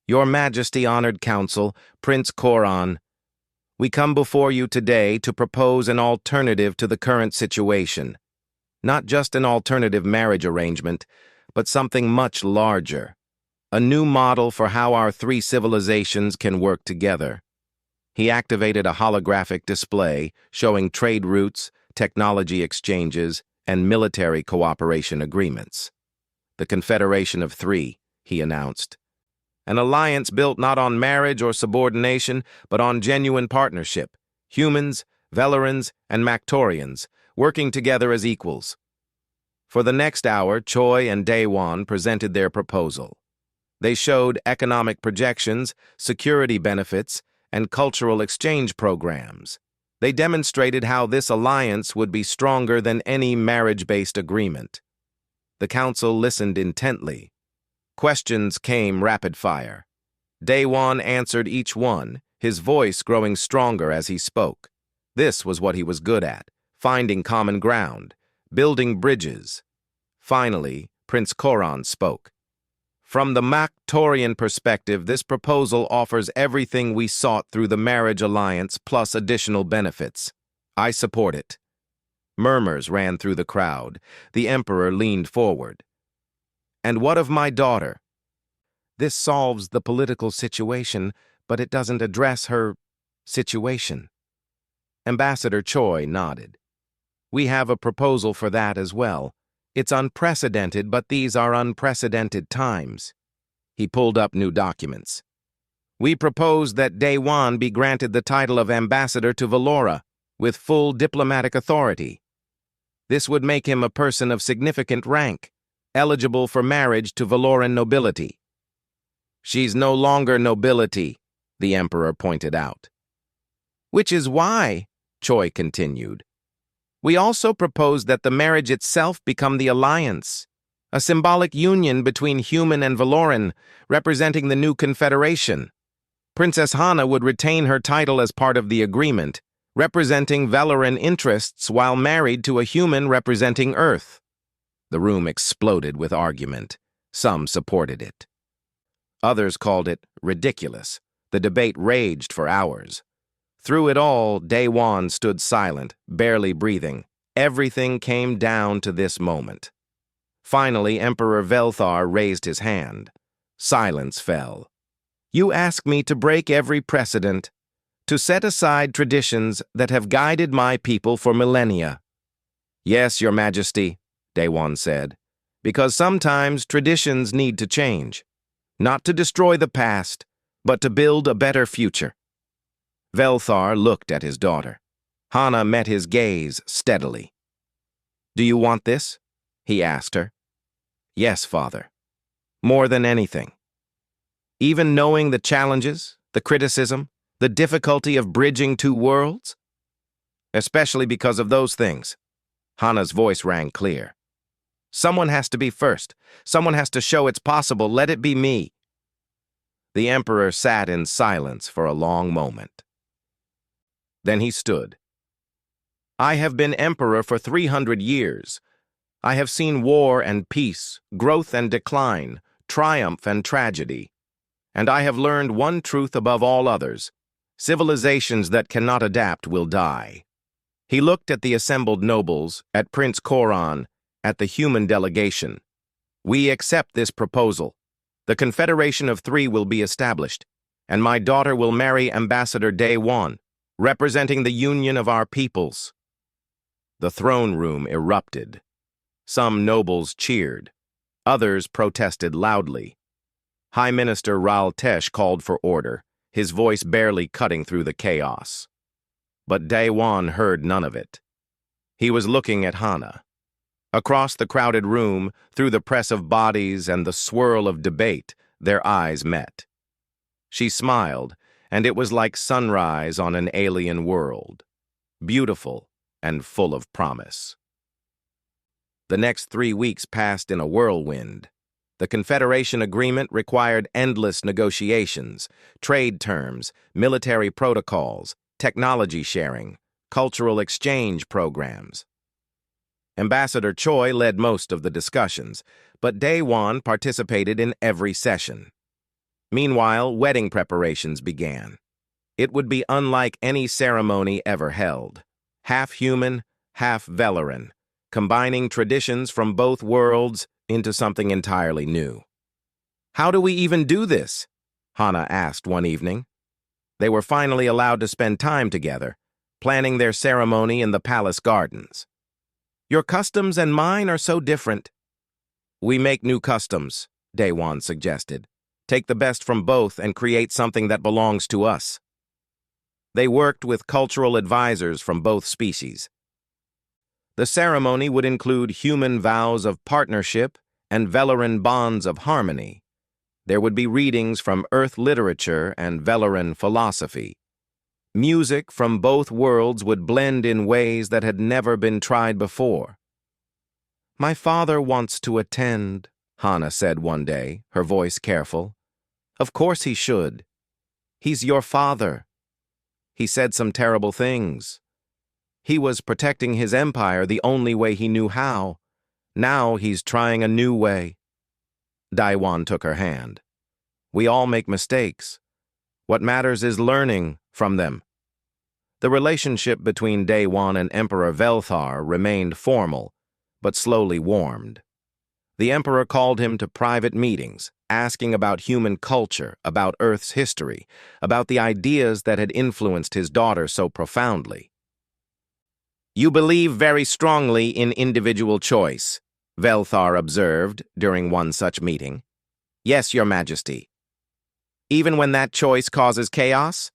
Your Majesty, honored council, Prince Koran, we come before you today to propose an alternative to the current situation. Not just an alternative marriage arrangement, but something much larger. A new model for how our three civilizations can work together. He activated a holographic display showing trade routes, technology exchanges, and military cooperation agreements. The Confederation of Three, he announced. An alliance built not on marriage or subordination, but on genuine partnership. Humans, Velorans, and Mactorians, working together as equals. For the next hour, Choi and Day One presented their proposal. They showed economic projections, security benefits, and cultural exchange programs. They demonstrated how this alliance would be stronger than any marriage-based agreement. The council listened intently. Questions came rapid-fire. Day One answered each one, his voice growing stronger as he spoke. This was what he was good at, finding common ground, building bridges. Finally, Prince Koran spoke. From the Mactorian perspective, this proposal offers everything we sought through the marriage alliance plus additional benefits. I support it. Murmurs ran through the crowd. The emperor leaned forward. And what of my daughter? This solves the political situation, but it doesn't address her situation. Ambassador Choi nodded. We have a proposal for that as well. It's unprecedented, but these are unprecedented times. He pulled up new documents. We propose that Day One be granted the title of ambassador to Valora, with full diplomatic authority. This would make him a person of significant rank, eligible for marriage to Valoran nobility. She's no longer nobility, the emperor pointed out. Which is why, Choi continued, we also propose that the marriage itself become the alliance, a symbolic union between human and Valoran, representing the new confederation. Princess Hana would retain her title as part of the agreement, representing Valoran interests while married to a human representing Earth. The room exploded with argument. Some supported it. Others called it ridiculous. The debate raged for hours. Through it all, Day One stood silent, barely breathing. Everything came down to this moment. Finally, Emperor Velthar raised his hand. Silence fell. You ask me to break every precedent, to set aside traditions that have guided my people for millennia. Yes, Your Majesty, Day One said, because sometimes traditions need to change, not to destroy the past, but to build a better future. Velthar looked at his daughter. Hana met his gaze steadily. Do you want this? He asked her. Yes, father. More than anything. Even knowing the challenges, the criticism, the difficulty of bridging two worlds? Especially because of those things. Hana's voice rang clear. Someone has to be first. Someone has to show it's possible. Let it be me. The emperor sat in silence for a long moment. Then he stood. I have been emperor for 300 years. I have seen war and peace, growth and decline, triumph and tragedy. And I have learned one truth above all others. Civilizations that cannot adapt will die. He looked at the assembled nobles, at Prince Koran, at the human delegation. We accept this proposal. The Confederation of Three will be established, and my daughter will marry Ambassador Day-Wan, representing the union of our peoples. The throne room erupted. Some nobles cheered. Others protested loudly. High Minister Ral Tesh called for order, his voice barely cutting through the chaos. But Day-Wan heard none of it. He was looking at Hana. Across the crowded room, through the press of bodies and the swirl of debate, their eyes met. She smiled, and it was like sunrise on an alien world, beautiful and full of promise. The next 3 weeks passed in a whirlwind. The Confederation agreement required endless negotiations, trade terms, military protocols, technology sharing, cultural exchange programs. Ambassador Choi led most of the discussions, but Day-Wan participated in every session. Meanwhile, wedding preparations began. It would be unlike any ceremony ever held. Half human, half Velaran, combining traditions from both worlds into something entirely new. How do we even do this? Hana asked one evening. They were finally allowed to spend time together, planning their ceremony in the palace gardens. Your customs and mine are so different. We make new customs, Day-Wan suggested. Take the best from both and create something that belongs to us. They worked with cultural advisors from both species. The ceremony would include human vows of partnership and Velaran bonds of harmony. There would be readings from Earth literature and Velaran philosophy. Music from both worlds would blend in ways that had never been tried before. My father wants to attend, Hana said one day, her voice careful. Of course he should. He's your father. He said some terrible things. He was protecting his empire the only way he knew how. Now he's trying a new way. Day-Wan took her hand. We all make mistakes. What matters is learning from them. The relationship between Day-Wan and Emperor Velthar remained formal, but slowly warmed. The Emperor called him to private meetings, asking about human culture, about Earth's history, about the ideas that had influenced his daughter so profoundly. You believe very strongly in individual choice, Velthar observed during one such meeting. Yes, Your Majesty. Even when that choice causes chaos?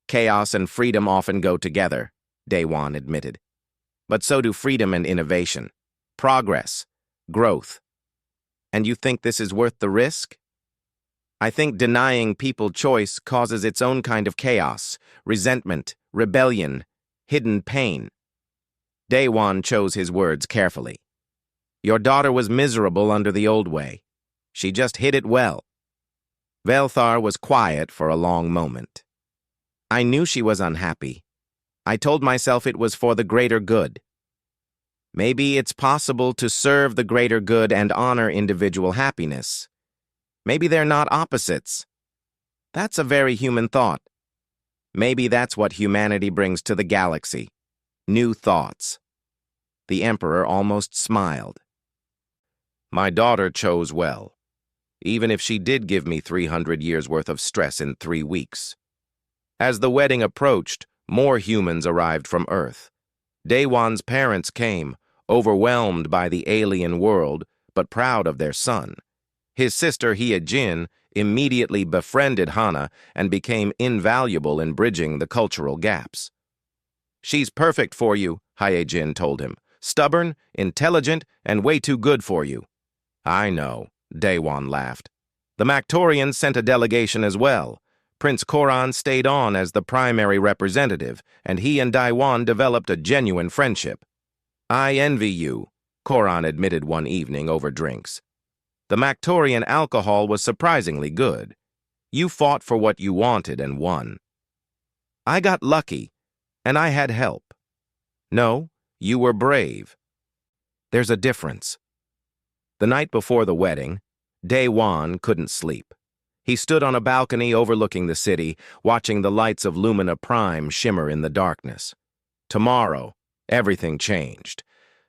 Chaos and freedom often go together, Day-Wan admitted. But so do freedom and innovation, progress, growth. And you think this is worth the risk? I think denying people choice causes its own kind of chaos, resentment, rebellion, hidden pain. Day-Wan chose his words carefully. Your daughter was miserable under the old way. She just hid it well. Velthar was quiet for a long moment. I knew she was unhappy. I told myself it was for the greater good. Maybe it's possible to serve the greater good and honor individual happiness. Maybe they're not opposites. That's a very human thought. Maybe that's what humanity brings to the galaxy. New thoughts. The Emperor almost smiled. My daughter chose well, even if she did give me 300 years' worth of stress in 3 weeks. As the wedding approached, more humans arrived from Earth. Day-Wan's parents came, overwhelmed by the alien world, but proud of their son. His sister, Hye-Jin, immediately befriended Hana and became invaluable in bridging the cultural gaps. She's perfect for you, Hye-Jin told him. Stubborn, intelligent, and way too good for you. I know, Day-Wan laughed. The Mactorians sent a delegation as well. Prince Koran stayed on as the primary representative, and he and Day-Wan developed a genuine friendship. I envy you, Koran admitted one evening over drinks. The Mactorian alcohol was surprisingly good. You fought for what you wanted and won. I got lucky. And I had help. No, you were brave. There's a difference. The night before the wedding, Day-Wan couldn't sleep. He stood on a balcony overlooking the city, watching the lights of Lumina Prime shimmer in the darkness. Tomorrow, everything changed.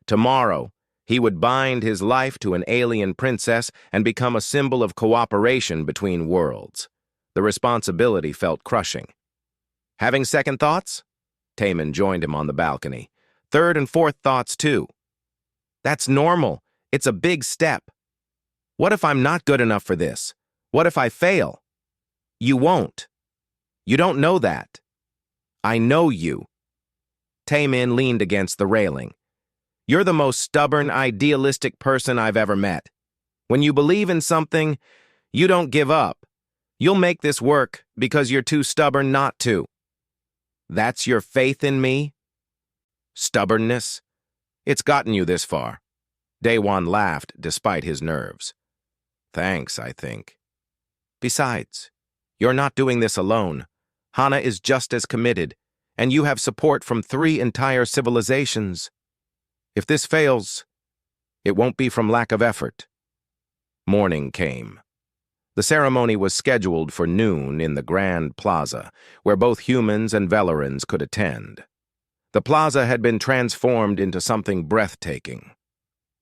Tomorrow, he would bind his life to an alien princess and become a symbol of cooperation between worlds. The responsibility felt crushing. Having second thoughts? Taemin joined him on the balcony. Third and fourth thoughts, too. That's normal. It's a big step. What if I'm not good enough for this? What if I fail? You won't. You don't know that. I know you. Taemin leaned against the railing. You're the most stubborn, idealistic person I've ever met. When you believe in something, you don't give up. You'll make this work because you're too stubborn not to. That's your faith in me? Stubbornness? It's gotten you this far. Day-Wan laughed despite his nerves. Thanks, I think. Besides, you're not doing this alone. Hana is just as committed, and you have support from 3 entire civilizations. If this fails, it won't be from lack of effort. Morning came. The ceremony was scheduled for noon in the Grand Plaza, where both humans and Velorans could attend. The plaza had been transformed into something breathtaking.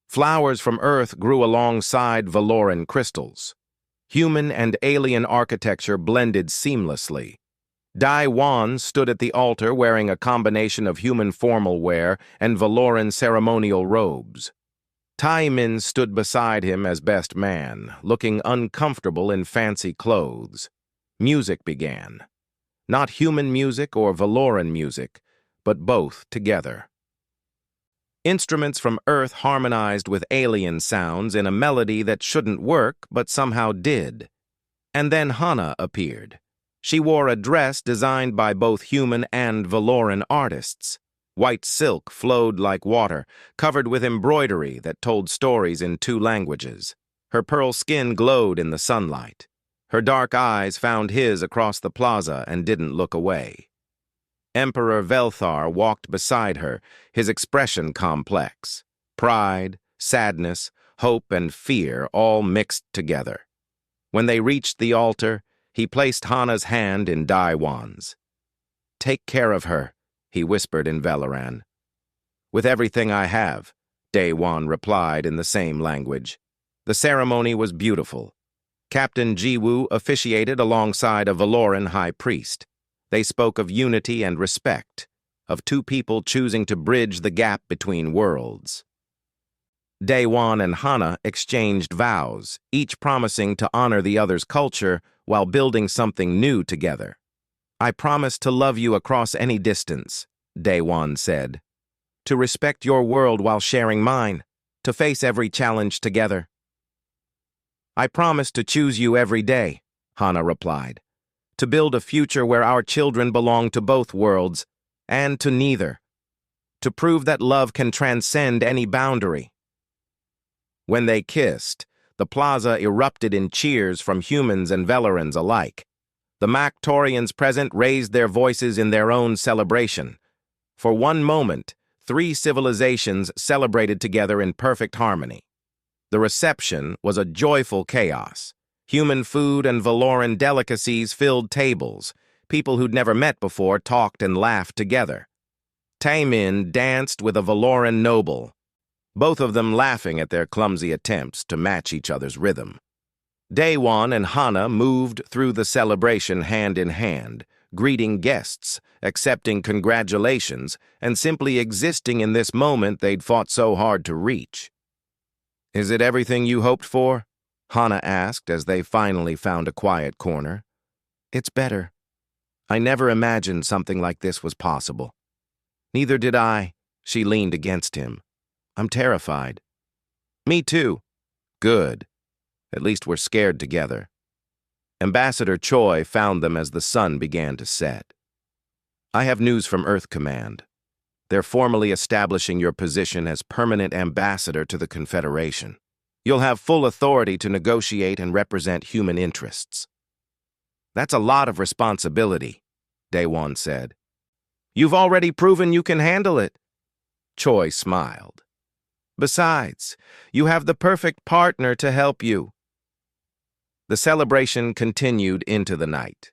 Flowers from Earth grew alongside Veloran crystals. Human and alien architecture blended seamlessly. Day-Wan stood at the altar wearing a combination of human formal wear and Veloran ceremonial robes. Taemin stood beside him as best man, looking uncomfortable in fancy clothes. Music began. Not human music or Veloran music, but both together. Instruments from Earth harmonized with alien sounds in a melody that shouldn't work but somehow did. And then Hana appeared. She wore a dress designed by both human and Veloran artists. White silk flowed like water, covered with embroidery that told stories in 2 languages. Her pearl skin glowed in the sunlight. Her dark eyes found his across the plaza and didn't look away. Emperor Velthar walked beside her, his expression complex. Pride, sadness, hope, and fear all mixed together. When they reached the altar, he placed Hana's hand in Day-Wan's. Take care of her, he whispered in Veloran. With everything I have, Day-Wan replied in the same language. The ceremony was beautiful. Captain Jiwoo officiated alongside a Veloran high priest. They spoke of unity and respect, of 2 people choosing to bridge the gap between worlds. Day-Wan and Hana exchanged vows, each promising to honor the other's culture while building something new together. I promise to love you across any distance, Day-Wan said. To respect your world while sharing mine, to face every challenge together. I promise to choose you every day, Hana replied. To build a future where our children belong to both worlds, and to neither. To prove that love can transcend any boundary. When they kissed, the plaza erupted in cheers from humans and Velorans alike. The Mactorians present raised their voices in their own celebration. For one moment, 3 civilizations celebrated together in perfect harmony. The reception was a joyful chaos. Human food and Veloran delicacies filled tables. People who'd never met before talked and laughed together. Taemin danced with a Veloran noble, both of them laughing at their clumsy attempts to match each other's rhythm. Day-Wan and Hana moved through the celebration hand in hand, greeting guests, accepting congratulations, and simply existing in this moment they'd fought so hard to reach. Is it everything you hoped for? Hana asked as they finally found a quiet corner. It's better. I never imagined something like this was possible. Neither did I. She leaned against him. I'm terrified. Me too. Good. At least we're scared together. Ambassador Choi found them as the sun began to set. I have news from Earth Command. They're formally establishing your position as permanent ambassador to the Confederation. You'll have full authority to negotiate and represent human interests. That's a lot of responsibility, Day-Wan said. You've already proven you can handle it. Choi smiled. Besides, you have the perfect partner to help you. The celebration continued into the night.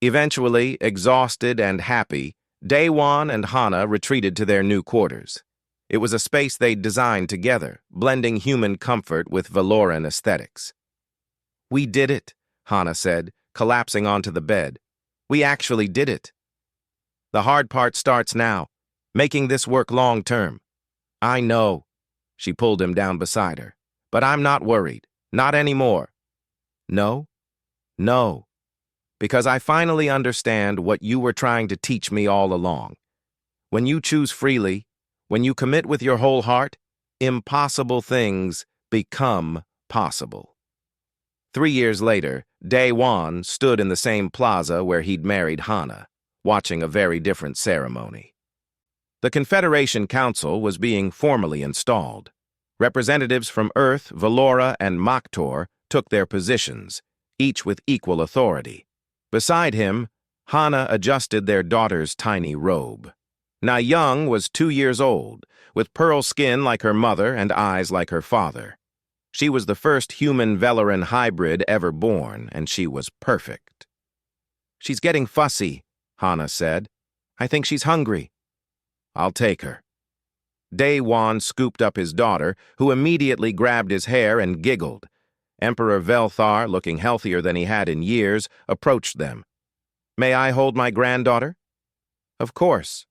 Eventually, exhausted and happy, Daewon and Hana retreated to their new quarters. It was a space they'd designed together, blending human comfort with Valoran aesthetics. We did it, Hana said, collapsing onto the bed. We actually did it. The hard part starts now, making this work long-term. I know. She pulled him down beside her. But I'm not worried. Not anymore. No? No. Because I finally understand what you were trying to teach me all along. When you choose freely, when you commit with your whole heart, impossible things become possible. 3 years later, Daewon stood in the same plaza where he'd married Hana, watching a very different ceremony. The Confederation Council was being formally installed. Representatives from Earth, Valora, and Maktor took their positions, each with equal authority. Beside him, Hana adjusted their daughter's tiny robe. Na Young was 2 years old, with pearl skin like her mother and eyes like her father. She was the first human Valoran hybrid ever born, and she was perfect. She's getting fussy, Hana said. I think she's hungry. I'll take her. Daewon scooped up his daughter, who immediately grabbed his hair and giggled. Emperor Velthar, looking healthier than he had in years, approached them. May I hold my granddaughter? Of course.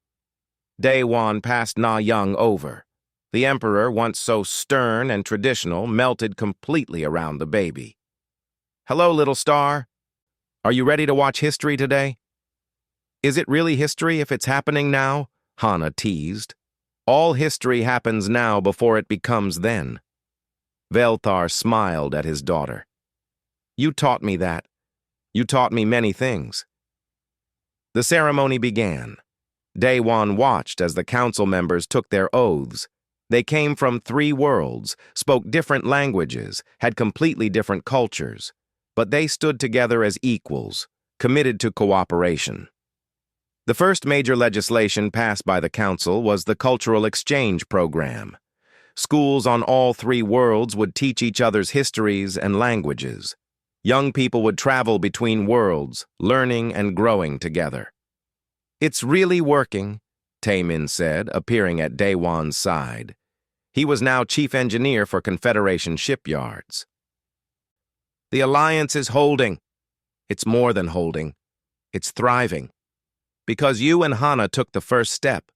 Daewon passed Na Young over. The Emperor, once so stern and traditional, melted completely around the baby. Hello, little star. Are you ready to watch history today? Is it really history if it's happening now? Hana teased. All history happens now before it becomes then. Velthar smiled at his daughter. You taught me that. You taught me many things. The ceremony began. Daewon watched as the council members took their oaths. They came from 3 worlds, spoke different languages, had completely different cultures, but they stood together as equals, committed to cooperation. The first major legislation passed by the council was the Cultural Exchange Program. Schools on all 3 worlds would teach each other's histories and languages. Young people would travel between worlds, learning and growing together. It's really working, Taemin said, appearing at Daewon's side. He was now chief engineer for Confederation shipyards. The alliance is holding. It's more than holding. It's thriving. Because you and Hana took the first step.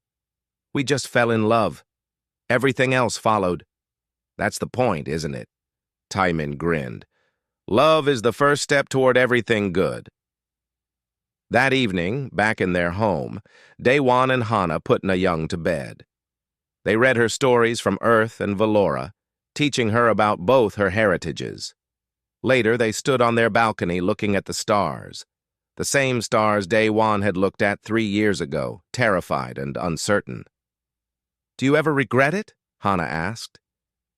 We just fell in love. Everything else followed. That's the point, isn't it? Taemin grinned. Love is the first step toward everything good. That evening, back in their home, Daewon and Hana put Na Young to bed. They read her stories from Earth and Valora, teaching her about both her heritages. Later, they stood on their balcony looking at the stars. The same stars Daewon had looked at 3 years ago, terrified and uncertain. Do you ever regret it? Hana asked.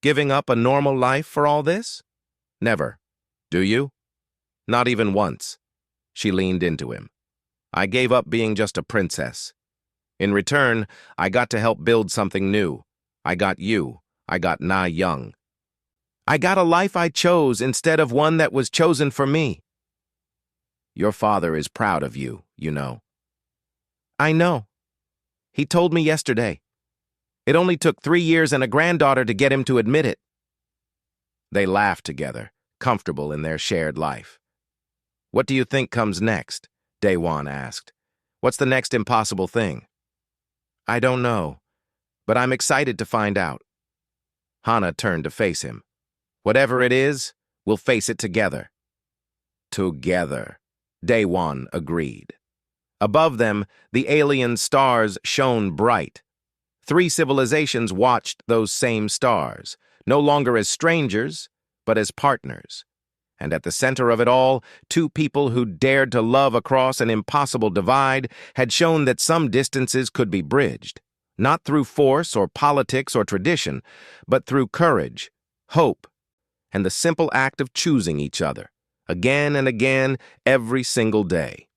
Giving up a normal life for all this? Never. Do you? Not even once. She leaned into him. I gave up being just a princess. In return, I got to help build something new. I got you. I got Na Young. I got a life I chose instead of one that was chosen for me. Your father is proud of you, you know. I know. He told me yesterday. It only took 3 years and a granddaughter to get him to admit it. They laughed together, comfortable in their shared life. What do you think comes next? Daewon asked. What's the next impossible thing? I don't know, but I'm excited to find out. Hana turned to face him. Whatever it is, we'll face it together. Together, Daewon agreed. Above them, the alien stars shone bright. 3 civilizations watched those same stars, no longer as strangers, but as partners. And at the center of it all, 2 people who dared to love across an impossible divide had shown that some distances could be bridged, not through force or politics or tradition, but through courage, hope, and the simple act of choosing each other, again and again, every single day.